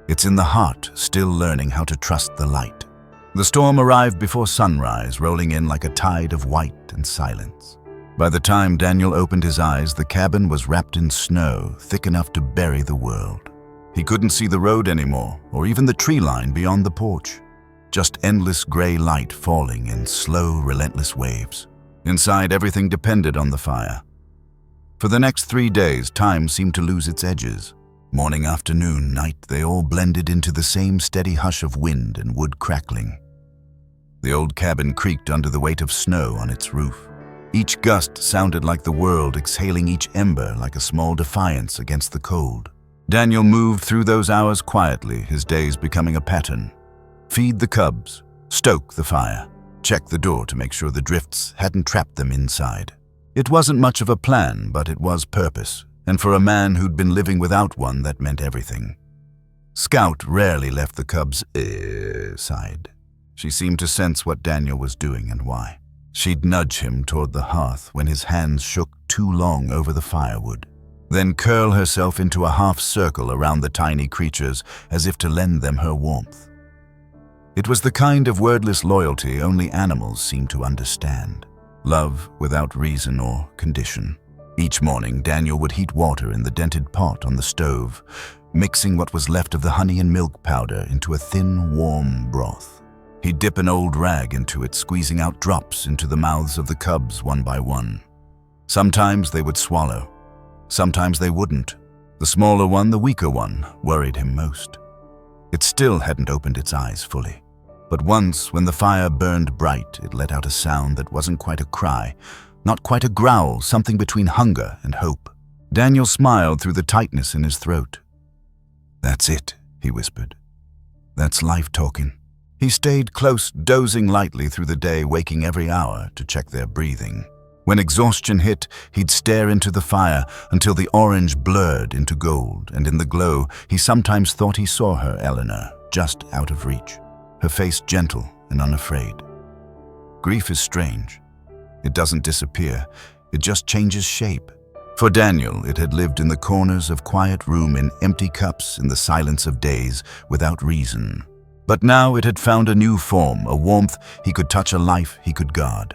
It's in the heart, still learning how to trust the light. The storm arrived before sunrise, rolling in like a tide of white and silence. By the time Daniel opened his eyes, the cabin was wrapped in snow, thick enough to bury the world. He couldn't see the road anymore, or even the tree line beyond the porch. Just endless gray light falling in slow, relentless waves. Inside, everything depended on the fire. For the next 3 days, time seemed to lose its edges. Morning, afternoon, night, they all blended into the same steady hush of wind and wood crackling. The old cabin creaked under the weight of snow on its roof. Each gust sounded like the world exhaling each ember like a small defiance against the cold. Daniel moved through those hours quietly, his days becoming a pattern. Feed the cubs, stoke the fire, check the door to make sure the drifts hadn't trapped them inside. It wasn't much of a plan, but it was purpose, and for a man who'd been living without one, that meant everything. Scout rarely left the cubs' side. She seemed to sense what Daniel was doing and why. She'd nudge him toward the hearth when his hands shook too long over the firewood, then curl herself into a half circle around the tiny creatures as if to lend them her warmth. It was the kind of wordless loyalty only animals seem to understand. Love without reason or condition. Each morning, Daniel would heat water in the dented pot on the stove, mixing what was left of the honey and milk powder into a thin, warm broth. He'd dip an old rag into it, squeezing out drops into the mouths of the cubs one by one. Sometimes they would swallow. Sometimes they wouldn't. The smaller one, the weaker one, worried him most. It still hadn't opened its eyes fully. But once, when the fire burned bright, it let out a sound that wasn't quite a cry, not quite a growl, something between hunger and hope. Daniel smiled through the tightness in his throat. "That's it," he whispered. "That's life talking." He stayed close, dozing lightly through the day, waking every hour to check their breathing. When exhaustion hit, he'd stare into the fire until the orange blurred into gold, and in the glow, he sometimes thought he saw her, Eleanor, just out of reach, her face gentle and unafraid. Grief is strange. It doesn't disappear, it just changes shape. For Daniel, it had lived in the corners of quiet room, in empty cups, in the silence of days, without reason. But now it had found a new form, a warmth he could touch, a life he could guard.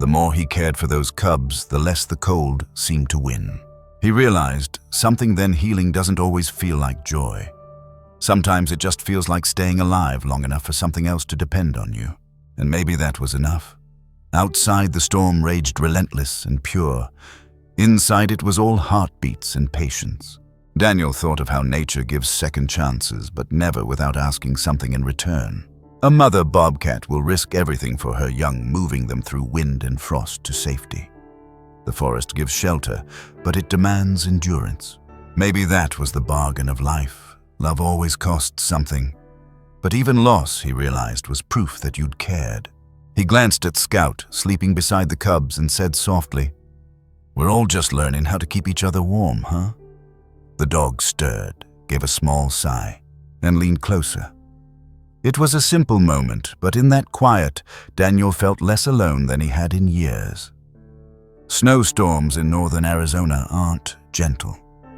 The more he cared for those cubs, the less the cold seemed to win. He realized something then: healing doesn't always feel like joy. Sometimes it just feels like staying alive long enough for something else to depend on you. And maybe that was enough. Outside, the storm raged relentless and pure. Inside, it was all heartbeats and patience. Daniel thought of how nature gives second chances, but never without asking something in return. A mother bobcat will risk everything for her young, moving them through wind and frost to safety. The forest gives shelter, but it demands endurance. Maybe that was the bargain of life. Love always costs something. But even loss, he realized, was proof that you'd cared. He glanced at Scout, sleeping beside the cubs, and said softly, "We're all just learning how to keep each other warm, huh?" The dog stirred, gave a small sigh, and leaned closer. It was a simple moment, but in that quiet, Daniel felt less alone than he had in years. Snowstorms in northern Arizona aren't gentle.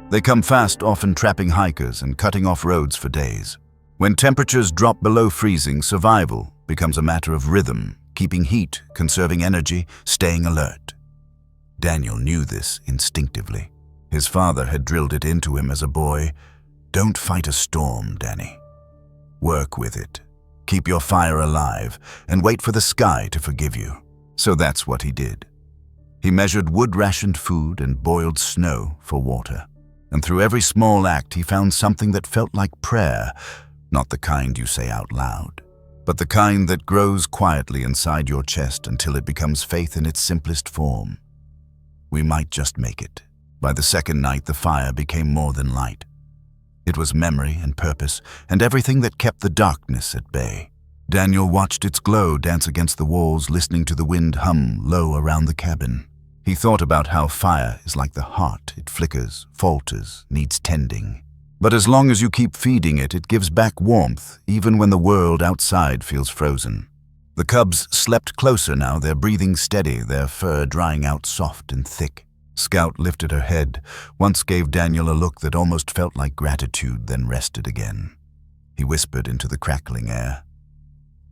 They come fast, often trapping hikers and cutting off roads for days. When temperatures drop below freezing, survival becomes a matter of rhythm, keeping heat, conserving energy, staying alert. Daniel knew this instinctively. His father had drilled it into him as a boy. Don't fight a storm, Danny. Work with it. Keep your fire alive and wait for the sky to forgive you. So that's what he did. He measured wood-rationed food and boiled snow for water. And through every small act, he found something that felt like prayer, not the kind you say out loud, but the kind that grows quietly inside your chest until it becomes faith in its simplest form. We might just make it. By the second night, the fire became more than light. It was memory and purpose, and everything that kept the darkness at bay. Daniel watched its glow dance against the walls, listening to the wind hum low around the cabin. He thought about how fire is like the heart. It flickers, falters, needs tending. But as long as you keep feeding it, it gives back warmth, even when the world outside feels frozen. The cubs slept closer now, their breathing steady, their fur drying out soft and thick. Scout lifted her head, once gave Daniel a look that almost felt like gratitude, then rested again. He whispered into the crackling air,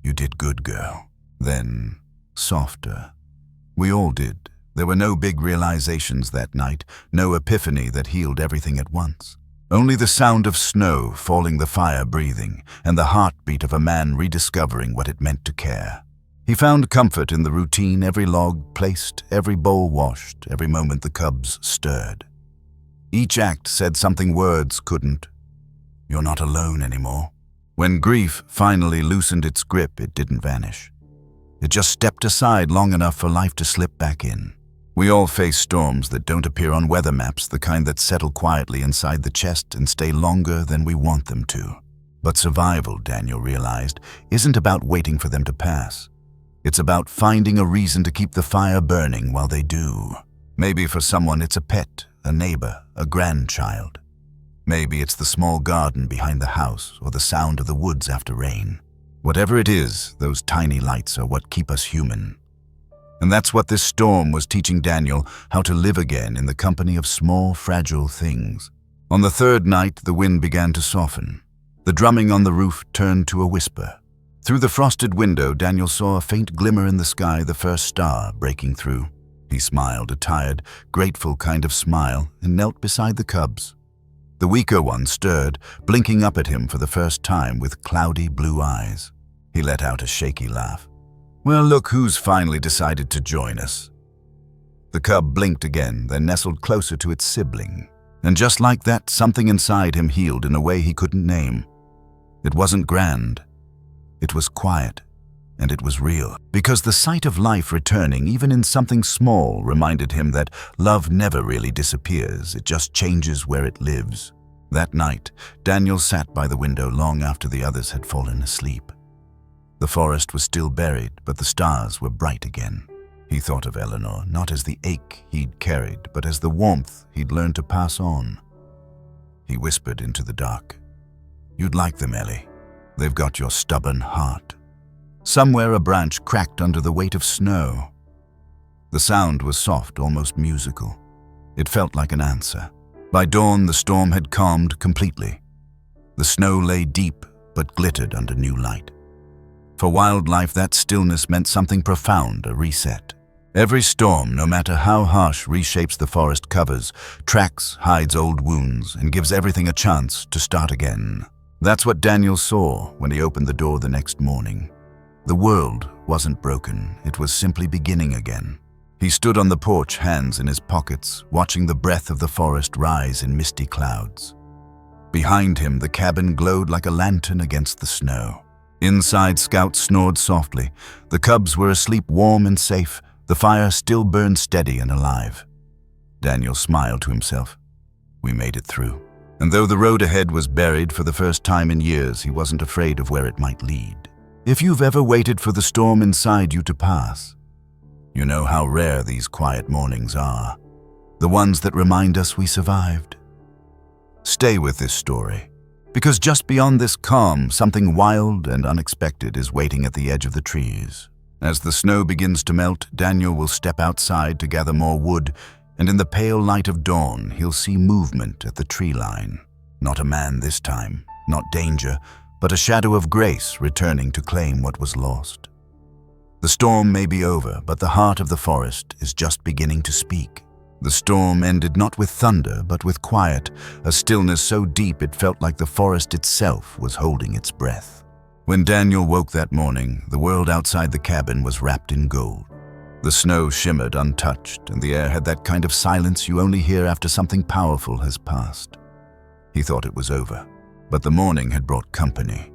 "You did good, girl." Then, softer. "We all did." There were no big realizations that night, no epiphany that healed everything at once. Only the sound of snow falling, the fire breathing, and the heartbeat of a man rediscovering what it meant to care. He found comfort in the routine, every log placed, every bowl washed, every moment the cubs stirred. Each act said something words couldn't. You're not alone anymore. When grief finally loosened its grip, it didn't vanish. It just stepped aside long enough for life to slip back in. We all face storms that don't appear on weather maps, the kind that settle quietly inside the chest and stay longer than we want them to. But survival, Daniel realized, isn't about waiting for them to pass. It's about finding a reason to keep the fire burning while they do. Maybe for someone it's a pet, a neighbor, a grandchild. Maybe it's the small garden behind the house or the sound of the woods after rain. Whatever it is, those tiny lights are what keep us human. And that's what this storm was teaching Daniel, how to live again in the company of small, fragile things. On the third night, the wind began to soften. The drumming on the roof turned to a whisper. Through the frosted window, Daniel saw a faint glimmer in the sky, the first star breaking through. He smiled, a tired, grateful kind of smile, and knelt beside the cubs. The weaker one stirred, blinking up at him for the first time with cloudy blue eyes. He let out a shaky laugh. "Well, look who's finally decided to join us." The cub blinked again, then nestled closer to its sibling. And just like that, something inside him healed in a way he couldn't name. It wasn't grand. It was quiet, and it was real. Because the sight of life returning, even in something small, reminded him that love never really disappears, it just changes where it lives. That night, Daniel sat by the window long after the others had fallen asleep. The forest was still buried, but the stars were bright again. He thought of Eleanor, not as the ache he'd carried, but as the warmth he'd learned to pass on. He whispered into the dark, "You'd like them, Ellie. They've got your stubborn heart." Somewhere a branch cracked under the weight of snow. The sound was soft, almost musical. It felt like an answer. By dawn, the storm had calmed completely. The snow lay deep, but glittered under new light. For wildlife, that stillness meant something profound, a reset. Every storm, no matter how harsh, reshapes the forest covers, tracks, hides old wounds, and gives everything a chance to start again. That's what Daniel saw when he opened the door the next morning. The world wasn't broken, it was simply beginning again. He stood on the porch, hands in his pockets, watching the breath of the forest rise in misty clouds. Behind him, the cabin glowed like a lantern against the snow. Inside, Scout snored softly. The cubs were asleep, warm and safe. The fire still burned steady and alive. Daniel smiled to himself. We made it through. And though the road ahead was buried for the first time in years, he wasn't afraid of where it might lead. If you've ever waited for the storm inside you to pass, you know how rare these quiet mornings are. The ones that remind us we survived. Stay with this story, because just beyond this calm, something wild and unexpected is waiting at the edge of the trees. As the snow begins to melt, Daniel will step outside to gather more wood, and in the pale light of dawn, he'll see movement at the tree line. Not a man this time, not danger, but a shadow of grace returning to claim what was lost. The storm may be over, but the heart of the forest is just beginning to speak. The storm ended not with thunder, but with quiet, a stillness so deep it felt like the forest itself was holding its breath. When Daniel woke that morning, the world outside the cabin was wrapped in gold. The snow shimmered untouched, and the air had that kind of silence you only hear after something powerful has passed. He thought it was over, but the morning had brought company.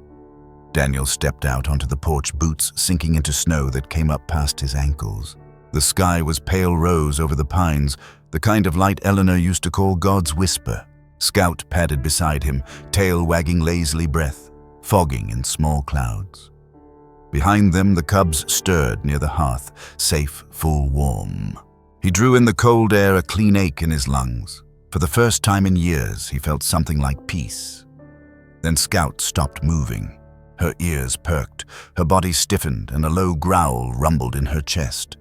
Daniel stepped out onto the porch, boots sinking into snow that came up past his ankles. The sky was pale rose over the pines, the kind of light Eleanor used to call God's whisper. Scout padded beside him, tail wagging lazily, breath fogging in small clouds. Behind them, the cubs stirred near the hearth, safe, full, warm. He drew in the cold air, a clean ache in his lungs. For the first time in years, he felt something like peace. Then Scout stopped moving. Her ears perked, her body stiffened, and a low growl rumbled in her chest.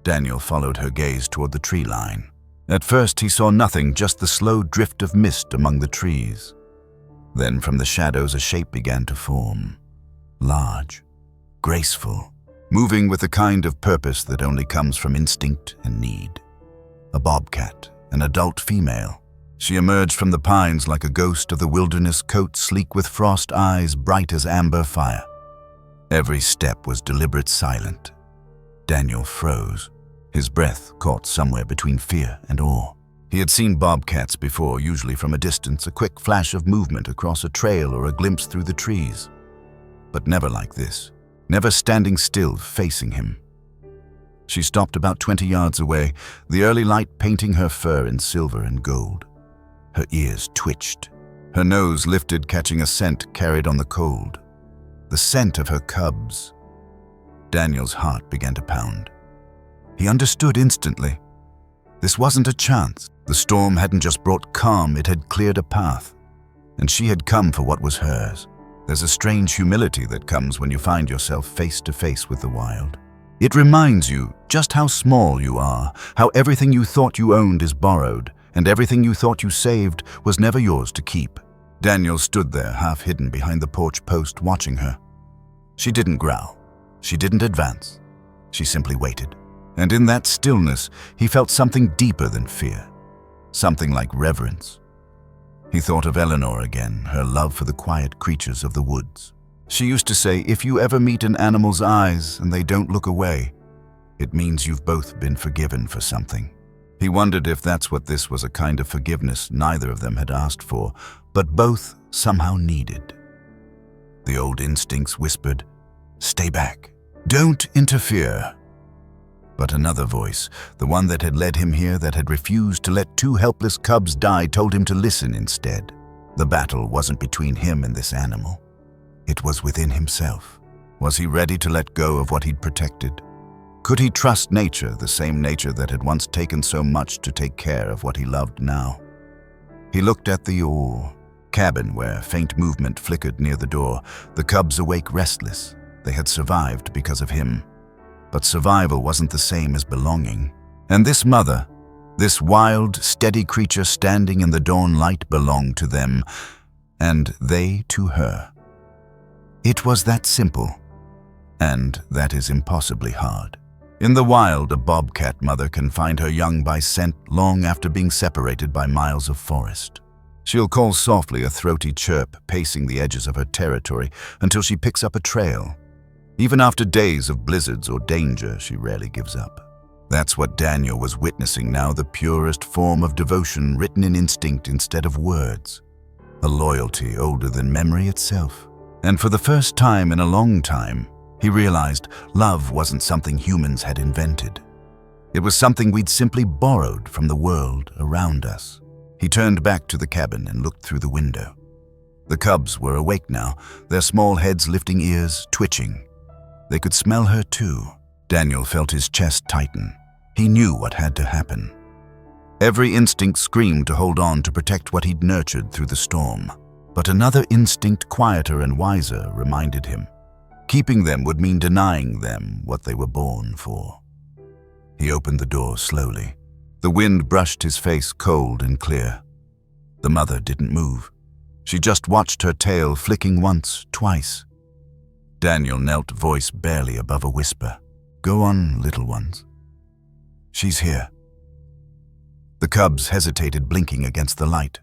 Daniel followed her gaze toward the tree line. At first, he saw nothing, just the slow drift of mist among the trees. Then from the shadows, a shape began to form. Large, graceful, moving with a kind of purpose that only comes from instinct and need. A bobcat, an adult female. She emerged from the pines like a ghost of the wilderness, coat sleek with frost, eyes bright as amber fire. Every step was deliberate, silent. Daniel froze. His breath caught somewhere between fear and awe. He had seen bobcats before, usually from a distance, a quick flash of movement across a trail or a glimpse through the trees. But never like this. Never standing still, facing him. She stopped about 20 yards away, the early light painting her fur in silver and gold. Her ears twitched. Her nose lifted, catching a scent carried on the cold. The scent of her cubs. Daniel's heart began to pound. He understood instantly. This wasn't a chance. The storm hadn't just brought calm, it had cleared a path. And she had come for what was hers. There's a strange humility that comes when you find yourself face to face with the wild. It reminds you just how small you are, how everything you thought you owned is borrowed, and everything you thought you saved was never yours to keep. Daniel stood there, half hidden behind the porch post, watching her. She didn't growl. She didn't advance. She simply waited. And in that stillness, he felt something deeper than fear. Something like reverence. He thought of Eleanor again, her love for the quiet creatures of the woods. She used to say, if you ever meet an animal's eyes and they don't look away, it means you've both been forgiven for something. He wondered if that's what this was, a kind of forgiveness neither of them had asked for, but both somehow needed. The old instincts whispered, stay back, don't interfere. But another voice, the one that had led him here, that had refused to let two helpless cubs die, told him to listen instead. The battle wasn't between him and this animal. It was within himself. Was he ready to let go of what he'd protected? Could he trust nature, the same nature that had once taken so much to take care of what he loved now? He looked at the cabin where faint movement flickered near the door, the cubs awake, restless. They had survived because of him. But survival wasn't the same as belonging. And this mother, this wild, steady creature standing in the dawn light, belonged to them, and they to her. It was that simple, and that is impossibly hard. In the wild, a bobcat mother can find her young by scent long after being separated by miles of forest. She'll call softly, a throaty chirp pacing the edges of her territory until she picks up a trail. Even after days of blizzards or danger, she rarely gives up. That's what Daniel was witnessing now, the purest form of devotion written in instinct instead of words. A loyalty older than memory itself. And for the first time in a long time, he realized love wasn't something humans had invented. It was something we'd simply borrowed from the world around us. He turned back to the cabin and looked through the window. The cubs were awake now, their small heads lifting, ears twitching. They could smell her too. Daniel felt his chest tighten. He knew what had to happen. Every instinct screamed to hold on to protect what he'd nurtured through the storm. But another instinct, quieter and wiser, reminded him. Keeping them would mean denying them what they were born for. He opened the door slowly. The wind brushed his face cold and clear. The mother didn't move. She just watched her tail flicking once, twice. Daniel knelt, voice barely above a whisper. "Go on, little ones. She's here." The cubs hesitated, blinking against the light.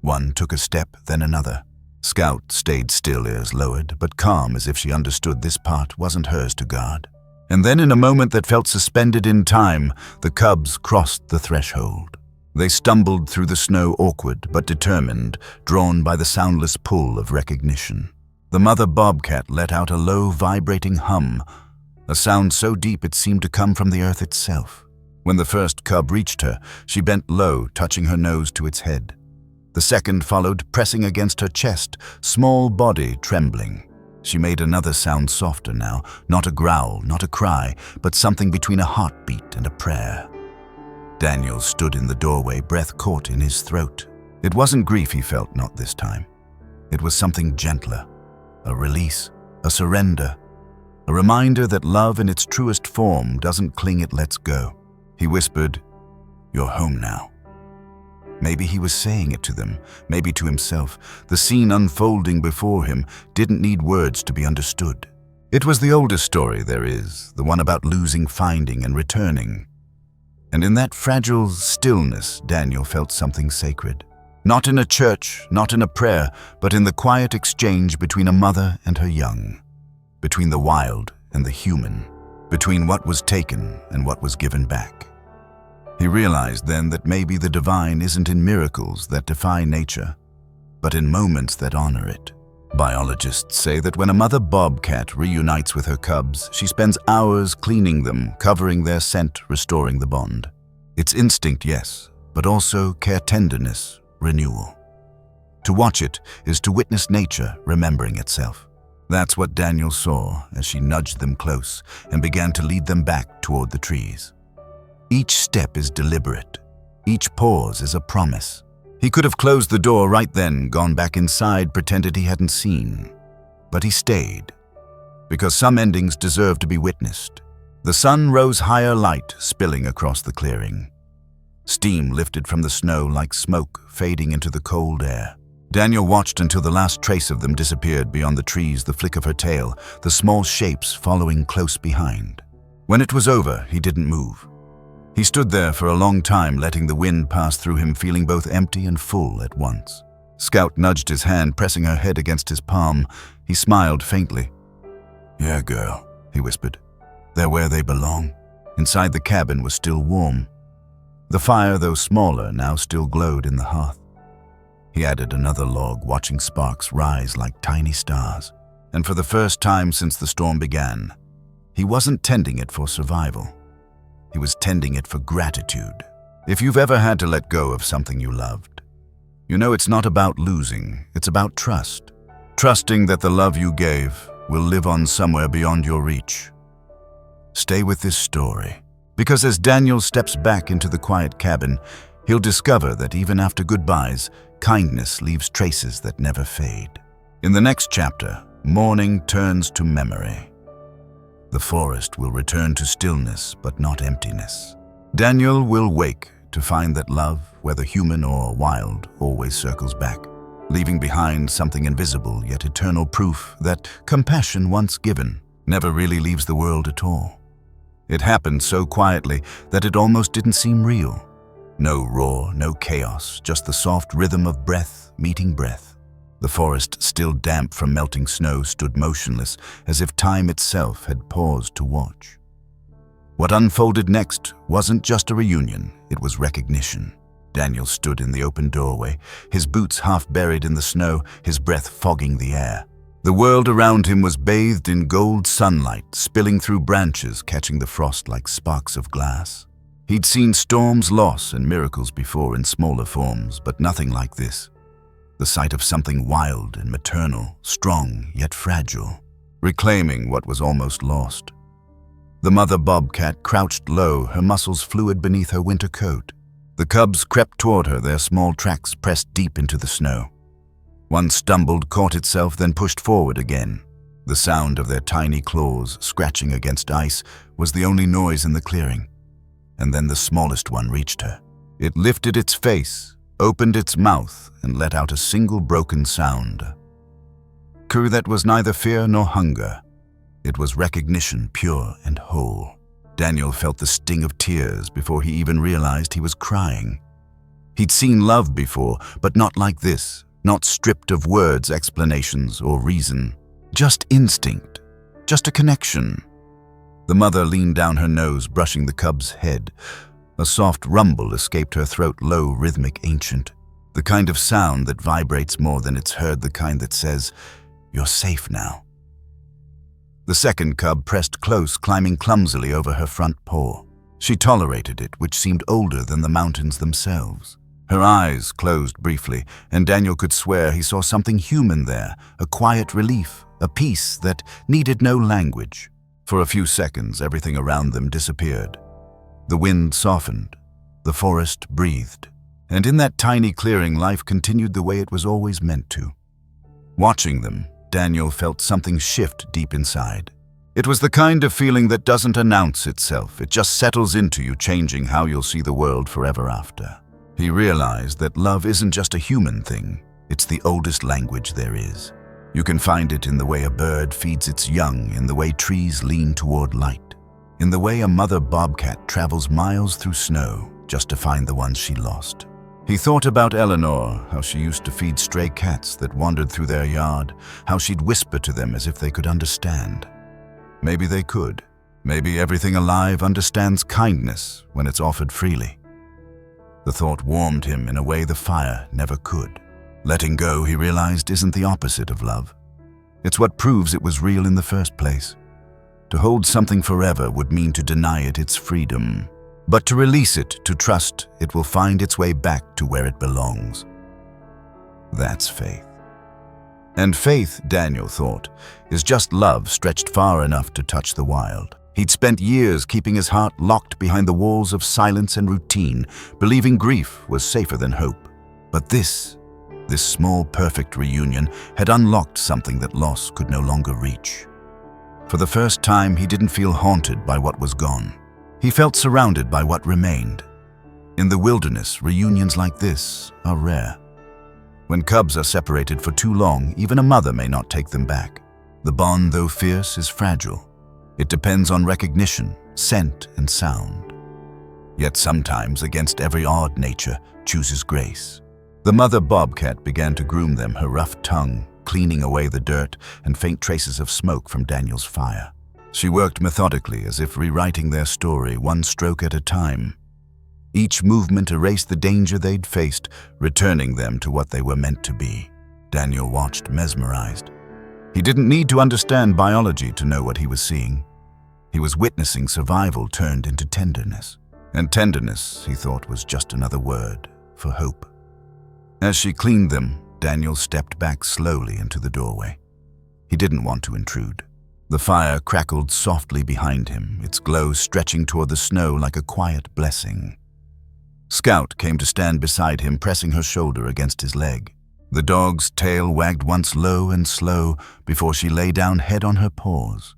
One took a step, then another. Scout stayed still, ears lowered, but calm, as if she understood this part wasn't hers to guard. And then, in a moment that felt suspended in time, the cubs crossed the threshold. They stumbled through the snow, awkward but determined, drawn by the soundless pull of recognition. The mother bobcat let out a low, vibrating hum, a sound so deep it seemed to come from the earth itself. When the first cub reached her, she bent low, touching her nose to its head. The second followed, pressing against her chest, small body trembling. She made another sound, softer now, not a growl, not a cry, but something between a heartbeat and a prayer. Daniel stood in the doorway, breath caught in his throat. It wasn't grief he felt, not this time. It was something gentler, a release, a surrender, a reminder that love in its truest form doesn't cling, it lets go. He whispered, "You're home now." Maybe he was saying it to them, maybe to himself. The scene unfolding before him didn't need words to be understood. It was the oldest story there is, the one about losing, finding, and returning. And in that fragile stillness, Daniel felt something sacred. Not in a church, not in a prayer, but in the quiet exchange between a mother and her young. Between the wild and the human. Between what was taken and what was given back. He realized then that maybe the divine isn't in miracles that defy nature, but in moments that honor it. Biologists say that when a mother bobcat reunites with her cubs, she spends hours cleaning them, covering their scent, restoring the bond. It's instinct, yes, but also care, tenderness, renewal. To watch it is to witness nature remembering itself. That's what Daniel saw as she nudged them close and began to lead them back toward the trees. Each step is deliberate. Each pause is a promise. He could have closed the door right then, gone back inside, pretended he hadn't seen. But he stayed, because some endings deserve to be witnessed. The sun rose higher, light spilling across the clearing. Steam lifted from the snow like smoke, fading into the cold air. Daniel watched until the last trace of them disappeared beyond the trees, the flick of her tail, the small shapes following close behind. When it was over, he didn't move. He stood there for a long time, letting the wind pass through him, feeling both empty and full at once. Scout nudged his hand, pressing her head against his palm. He smiled faintly. "Yeah, girl," he whispered. "They're where they belong." Inside the cabin was still warm. The fire, though smaller, now still glowed in the hearth. He added another log, watching sparks rise like tiny stars. And for the first time since the storm began, he wasn't tending it for survival. He was tending it for gratitude. If you've ever had to let go of something you loved, you know it's not about losing, it's about trust. Trusting that the love you gave will live on somewhere beyond your reach. Stay with this story, because as Daniel steps back into the quiet cabin, he'll discover that even after goodbyes, kindness leaves traces that never fade. In the next chapter, mourning turns to memory. The forest will return to stillness, but not emptiness. Daniel will wake to find that love, whether human or wild, always circles back, leaving behind something invisible yet eternal, proof that compassion once given never really leaves the world at all. It happened so quietly that it almost didn't seem real. No roar, no chaos, just the soft rhythm of breath meeting breath. The forest, still damp from melting snow, stood motionless, as if time itself had paused to watch. What unfolded next wasn't just a reunion, it was recognition. Daniel stood in the open doorway, his boots half buried in the snow, his breath fogging the air. The world around him was bathed in gold sunlight, spilling through branches, catching the frost like sparks of glass. He'd seen storms, loss, and miracles before in smaller forms, but nothing like this. The sight of something wild and maternal, strong yet fragile, reclaiming what was almost lost. The mother bobcat crouched low, her muscles fluid beneath her winter coat. The cubs crept toward her, their small tracks pressed deep into the snow. One stumbled, caught itself, then pushed forward again. The sound of their tiny claws scratching against ice was the only noise in the clearing. And then the smallest one reached her. It lifted its face, opened its mouth, and let out a single broken sound. Coo that was neither fear nor hunger. It was recognition, pure and whole. Daniel felt the sting of tears before he even realized he was crying. He'd seen love before, but not like this, not stripped of words, explanations, or reason. Just instinct, just a connection. The mother leaned down her nose, brushing the cub's head. A soft rumble escaped her throat, low, rhythmic, ancient. The kind of sound that vibrates more than it's heard, the kind that says, "You're safe now." The second cub pressed close, climbing clumsily over her front paw. She tolerated it, which seemed older than the mountains themselves. Her eyes closed briefly, and Daniel could swear he saw something human there, a quiet relief, a peace that needed no language. For a few seconds, everything around them disappeared. The wind softened, the forest breathed, and in that tiny clearing, life continued the way it was always meant to. Watching them, Daniel felt something shift deep inside. It was the kind of feeling that doesn't announce itself, it just settles into you, changing how you'll see the world forever after. He realized that love isn't just a human thing, it's the oldest language there is. You can find it in the way a bird feeds its young, in the way trees lean toward light, in the way a mother bobcat travels miles through snow just to find the ones she lost. He thought about Eleanor, how she used to feed stray cats that wandered through their yard, how she'd whisper to them as if they could understand. Maybe they could. Maybe everything alive understands kindness when it's offered freely. The thought warmed him in a way the fire never could. Letting go, he realized, isn't the opposite of love. It's what proves it was real in the first place. To hold something forever would mean to deny it its freedom. But to release it, to trust it will find its way back to where it belongs. That's faith. And faith, Daniel thought, is just love stretched far enough to touch the wild. He'd spent years keeping his heart locked behind the walls of silence and routine, believing grief was safer than hope. But this small, perfect reunion had unlocked something that loss could no longer reach. For the first time, he didn't feel haunted by what was gone. He felt surrounded by what remained. In the wilderness, reunions like this are rare. When cubs are separated for too long, even a mother may not take them back. The bond, though fierce, is fragile. It depends on recognition, scent, and sound. Yet sometimes, against every odd nature, chooses grace. The mother bobcat began to groom them, her rough tongue cleaning away the dirt and faint traces of smoke from Daniel's fire. She worked methodically, as if rewriting their story one stroke at a time. Each movement erased the danger they'd faced, returning them to what they were meant to be. Daniel watched, mesmerized. He didn't need to understand biology to know what he was seeing. He was witnessing survival turned into tenderness. And tenderness, he thought, was just another word for hope. As she cleaned them, Daniel stepped back slowly into the doorway. He didn't want to intrude. The fire crackled softly behind him, its glow stretching toward the snow like a quiet blessing. Scout came to stand beside him, pressing her shoulder against his leg. The dog's tail wagged once low and slow before she lay down head on her paws.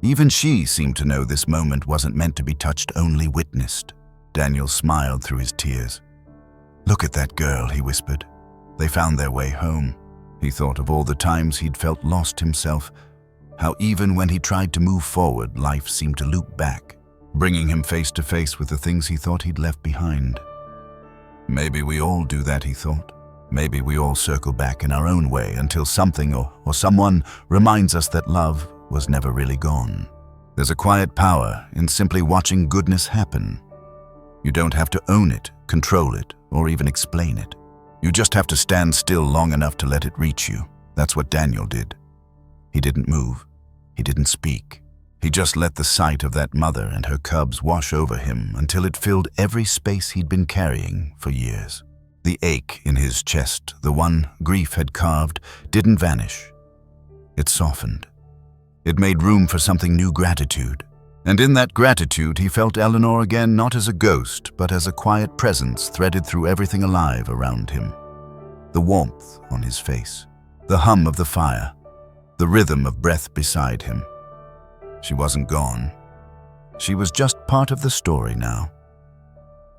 Even she seemed to know this moment wasn't meant to be touched, only witnessed. Daniel smiled through his tears. "Look at that girl," he whispered. They found their way home. He thought of all the times he'd felt lost himself, how even when he tried to move forward, life seemed to loop back, bringing him face to face with the things he thought he'd left behind. Maybe we all do that, he thought. Maybe we all circle back in our own way until something or someone reminds us that love was never really gone. There's a quiet power in simply watching goodness happen. You don't have to own it, control it, or even explain it. You just have to stand still long enough to let it reach you. That's what Daniel did. He didn't move. He didn't speak. He just let the sight of that mother and her cubs wash over him until it filled every space he'd been carrying for years. The ache in his chest, the one grief had carved, didn't vanish. It softened. It made room for something new: gratitude. And in that gratitude, he felt Eleanor again, not as a ghost, but as a quiet presence threaded through everything alive around him. The warmth on his face, the hum of the fire, the rhythm of breath beside him. She wasn't gone. She was just part of the story now.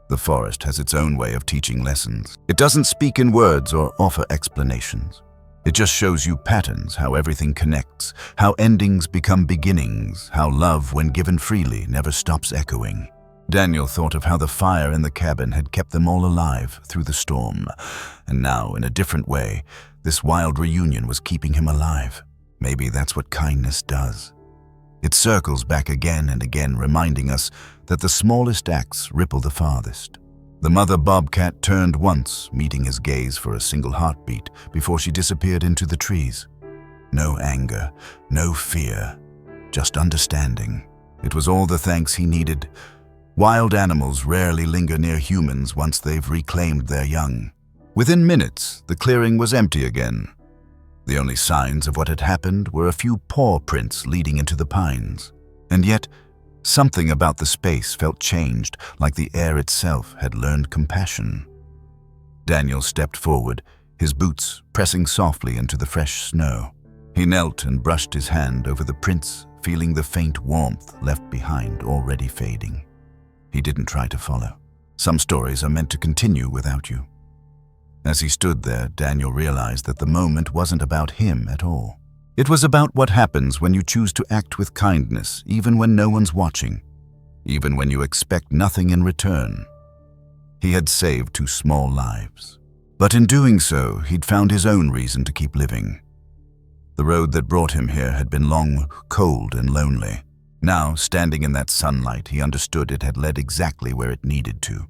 The forest has its own way of teaching lessons. It doesn't speak in words or offer explanations. It just shows you patterns, how everything connects, how endings become beginnings, how love, when given freely, never stops echoing. Daniel thought of how the fire in the cabin had kept them all alive through the storm. And now, in a different way, this wild reunion was keeping him alive. Maybe that's what kindness does. It circles back again and again, reminding us that the smallest acts ripple the farthest. The mother bobcat turned once, meeting his gaze for a single heartbeat before she disappeared into the trees. No anger, no fear, just understanding. It was all the thanks he needed. Wild animals rarely linger near humans once they've reclaimed their young. Within minutes, the clearing was empty again. The only signs of what had happened were a few paw prints leading into the pines. And yet, something about the space felt changed, like the air itself had learned compassion. Daniel stepped forward, his boots pressing softly into the fresh snow. He knelt and brushed his hand over the prints, feeling the faint warmth left behind, already fading. He didn't try to follow. Some stories are meant to continue without you. As he stood there, Daniel realized that the moment wasn't about him at all. It was about what happens when you choose to act with kindness, even when no one's watching, even when you expect nothing in return. He had saved 2 small lives. But in doing so, he'd found his own reason to keep living. The road that brought him here had been long, cold, and lonely. Now, standing in that sunlight, he understood it had led exactly where it needed to.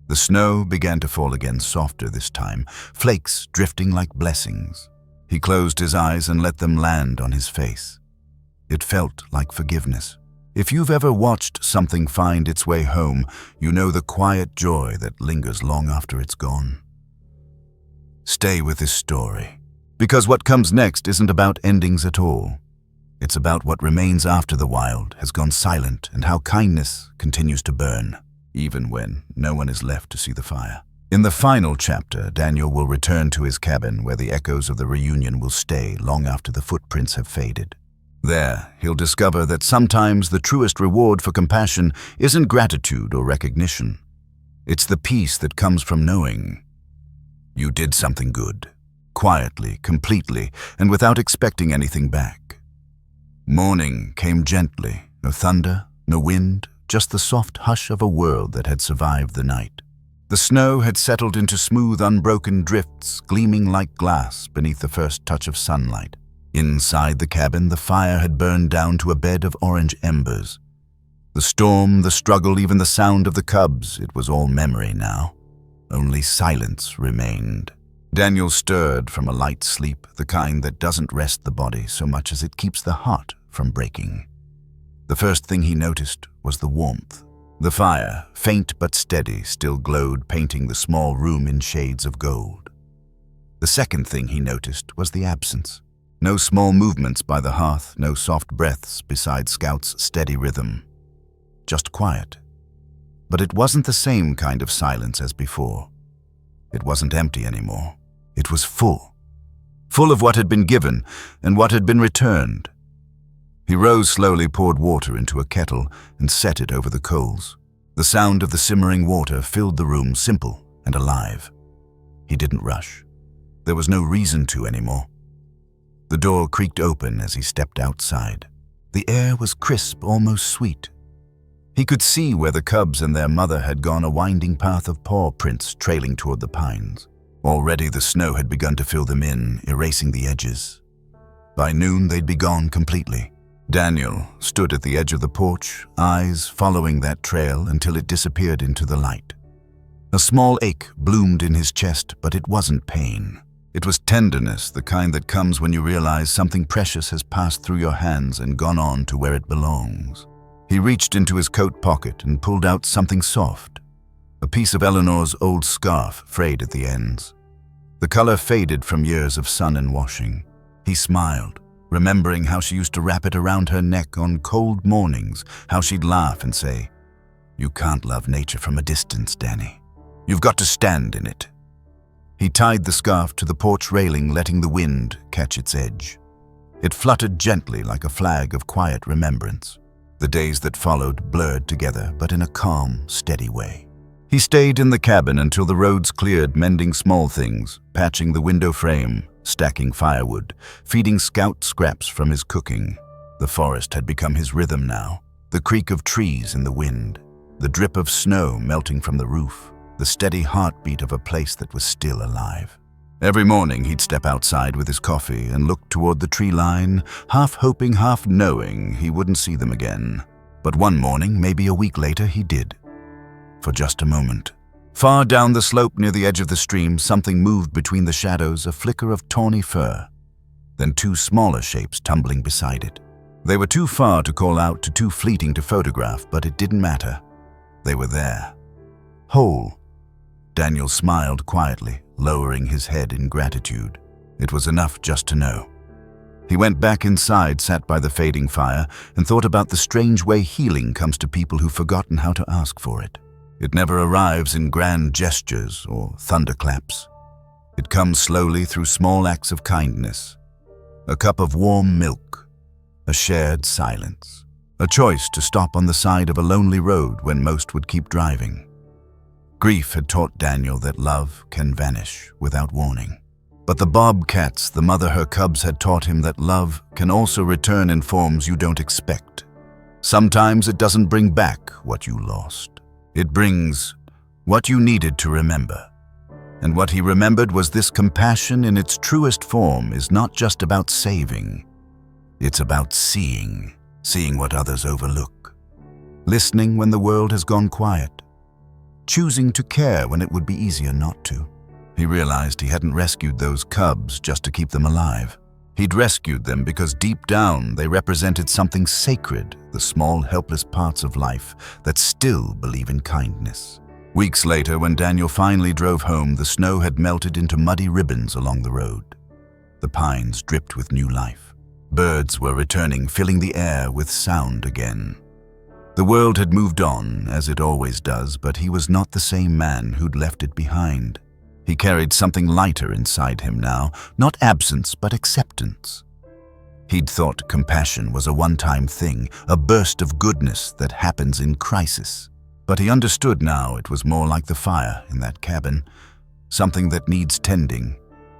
The snow began to fall again, softer this time, flakes drifting like blessings. He closed his eyes and let them land on his face. It felt like forgiveness. If you've ever watched something find its way home, you know the quiet joy that lingers long after it's gone. Stay with this story, because what comes next isn't about endings at all. It's about what remains after the wild has gone silent and how kindness continues to burn, even when no one is left to see the fire. In the final chapter, Daniel will return to his cabin where the echoes of the reunion will stay long after the footprints have faded. There, he'll discover that sometimes the truest reward for compassion isn't gratitude or recognition. It's the peace that comes from knowing you did something good, quietly, completely, and without expecting anything back. Morning came gently, no thunder, no wind, just the soft hush of a world that had survived the night. The snow had settled into smooth, unbroken drifts, gleaming like glass beneath the first touch of sunlight. Inside the cabin, the fire had burned down to a bed of orange embers. The storm, the struggle, even the sound of the cubs, it was all memory now. Only silence remained. Daniel stirred from a light sleep, the kind that doesn't rest the body so much as it keeps the heart from breaking. The first thing he noticed was the warmth. The fire, faint but steady, still glowed, painting the small room in shades of gold. The second thing he noticed was the absence. No small movements by the hearth, no soft breaths beside Scout's steady rhythm. Just quiet. But it wasn't the same kind of silence as before. It wasn't empty anymore. It was full. Full of what had been given and what had been returned. He rose slowly, poured water into a kettle, and set it over the coals. The sound of the simmering water filled the room, simple and alive. He didn't rush. There was no reason to anymore. The door creaked open as he stepped outside. The air was crisp, almost sweet. He could see where the cubs and their mother had gone, a winding path of paw prints trailing toward the pines. Already the snow had begun to fill them in, erasing the edges. By noon, they'd be gone completely. Daniel stood at the edge of the porch, eyes following that trail until it disappeared into the light. A small ache bloomed in his chest, but it wasn't pain. It was tenderness, the kind that comes when you realize something precious has passed through your hands and gone on to where it belongs. He reached into his coat pocket and pulled out something soft, a piece of Eleanor's old scarf frayed at the ends. The color faded from years of sun and washing. He smiled, remembering how she used to wrap it around her neck on cold mornings, how she'd laugh and say, "You can't love nature from a distance, Danny. You've got to stand in it." He tied the scarf to the porch railing, letting the wind catch its edge. It fluttered gently like a flag of quiet remembrance. The days that followed blurred together, but in a calm, steady way. He stayed in the cabin until the roads cleared, mending small things, patching the window frame, stacking firewood, feeding Scout scraps from his cooking. The forest had become his rhythm now, the creak of trees in the wind, the drip of snow melting from the roof, the steady heartbeat of a place that was still alive. Every morning he'd step outside with his coffee and look toward the tree line, half hoping, half knowing he wouldn't see them again. But one morning, maybe a week later, he did. For just a moment. Far down the slope near the edge of the stream, something moved between the shadows, a flicker of tawny fur. Then two smaller shapes tumbling beside it. They were too far to call out, too fleeting to photograph, but it didn't matter. They were there. Whole. Daniel smiled quietly, lowering his head in gratitude. It was enough just to know. He went back inside, sat by the fading fire, and thought about the strange way healing comes to people who've forgotten how to ask for it. It never arrives in grand gestures or thunderclaps. It comes slowly through small acts of kindness. A cup of warm milk, a shared silence, a choice to stop on the side of a lonely road when most would keep driving. Grief had taught Daniel that love can vanish without warning. But the bobcats, the mother her cubs, had taught him that love can also return in forms you don't expect. Sometimes it doesn't bring back what you lost. It brings what you needed to remember. And what he remembered was this: compassion in its truest form is not just about saving. It's about seeing what others overlook. Listening when the world has gone quiet. Choosing to care when it would be easier not to. He realized he hadn't rescued those cubs just to keep them alive. He'd rescued them because deep down they represented something sacred, the small, helpless parts of life that still believe in kindness. Weeks later, when Daniel finally drove home, the snow had melted into muddy ribbons along the road. The pines dripped with new life. Birds were returning, filling the air with sound again. The world had moved on, as it always does, but he was not the same man who'd left it behind. He carried something lighter inside him now, not absence, but acceptance. He'd thought compassion was a one-time thing, a burst of goodness that happens in crisis. But he understood now it was more like the fire in that cabin, something that needs tending,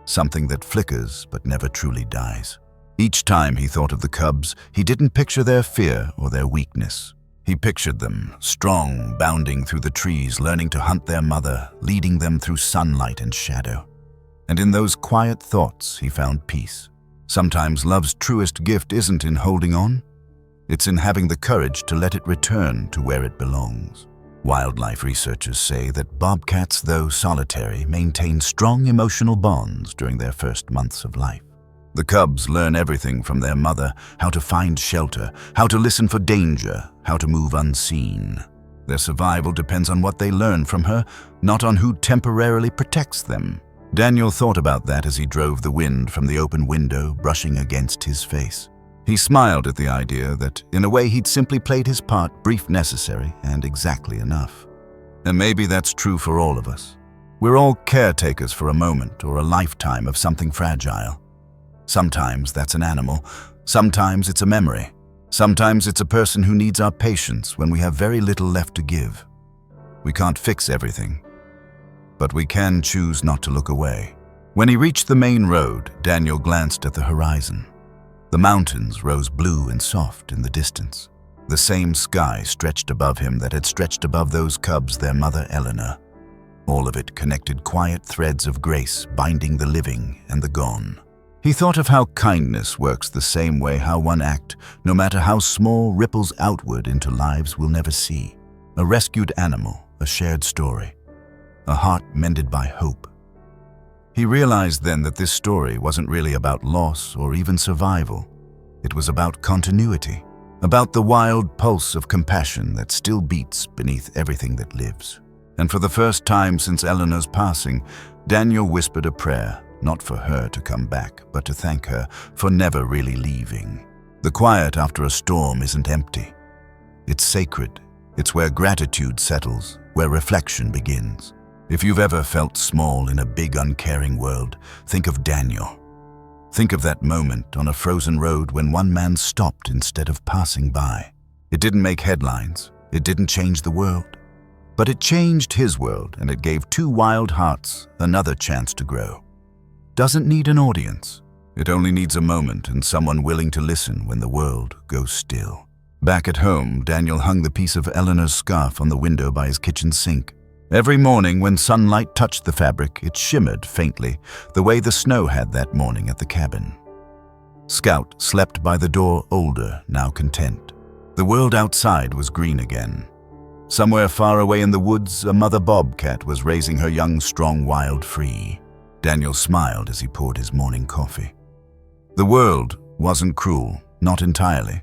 something that flickers but never truly dies. Each time he thought of the cubs, he didn't picture their fear or their weakness. He pictured them, strong, bounding through the trees, learning to hunt their mother, leading them through sunlight and shadow. And in those quiet thoughts, he found peace. Sometimes love's truest gift isn't in holding on. It's in having the courage to let it return to where it belongs. Wildlife researchers say that bobcats, though solitary, maintain strong emotional bonds during their first months of life. The cubs learn everything from their mother: how to find shelter, how to listen for danger, how to move unseen. Their survival depends on what they learn from her, not on who temporarily protects them. Daniel thought about that as he drove, the wind from the open window brushing against his face. He smiled at the idea that, in a way, he'd simply played his part, brief, necessary, and exactly enough. And maybe that's true for all of us. We're all caretakers for a moment or a lifetime of something fragile. Sometimes that's an animal, sometimes it's a memory, sometimes it's a person who needs our patience when we have very little left to give. We can't fix everything, but we can choose not to look away. When he reached the main road, Daniel glanced at the horizon. The mountains rose blue and soft in the distance. The same sky stretched above him that had stretched above those cubs, their mother Eleanor. All of it connected quiet threads of grace binding the living and the gone. He thought of how kindness works the same way, how one act, no matter how small, ripples outward into lives we'll never see. A rescued animal, a shared story, a heart mended by hope. He realized then that this story wasn't really about loss or even survival. It was about continuity, about the wild pulse of compassion that still beats beneath everything that lives. And for the first time since Eleanor's passing, Daniel whispered a prayer, not for her to come back, but to thank her for never really leaving. The quiet after a storm isn't empty. It's sacred. It's where gratitude settles, where reflection begins. If you've ever felt small in a big, uncaring world, think of Daniel. Think of that moment on a frozen road when one man stopped instead of passing by. It didn't make headlines. It didn't change the world. But it changed his world, and it gave two wild hearts another chance to grow. Doesn't need an audience. It only needs a moment and someone willing to listen when the world goes still. Back at home, Daniel hung the piece of Eleanor's scarf on the window by his kitchen sink. Every morning when sunlight touched the fabric, it shimmered faintly, the way the snow had that morning at the cabin. Scout slept by the door, older, now content. The world outside was green again. Somewhere far away in the woods, a mother bobcat was raising her young, strong wild free. Daniel smiled as he poured his morning coffee. The world wasn't cruel, not entirely.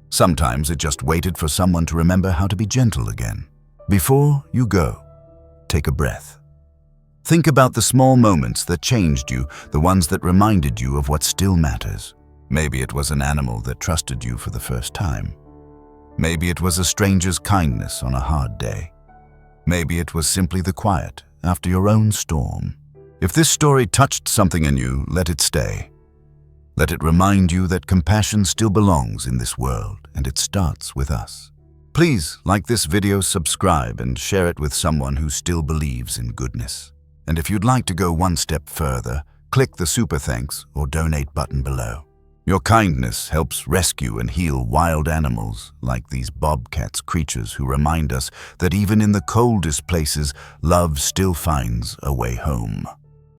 Sometimes it just waited for someone to remember how to be gentle again. Before you go, take a breath. Think about the small moments that changed you, the ones that reminded you of what still matters. Maybe it was an animal that trusted you for the first time. Maybe it was a stranger's kindness on a hard day. Maybe it was simply the quiet after your own storm. If this story touched something in you, let it stay. Let it remind you that compassion still belongs in this world, and it starts with us. Please like this video, subscribe, and share it with someone who still believes in goodness. And if you'd like to go one step further, click the super thanks or donate button below. Your kindness helps rescue and heal wild animals like these bobcats, creatures who remind us that even in the coldest places, love still finds a way home.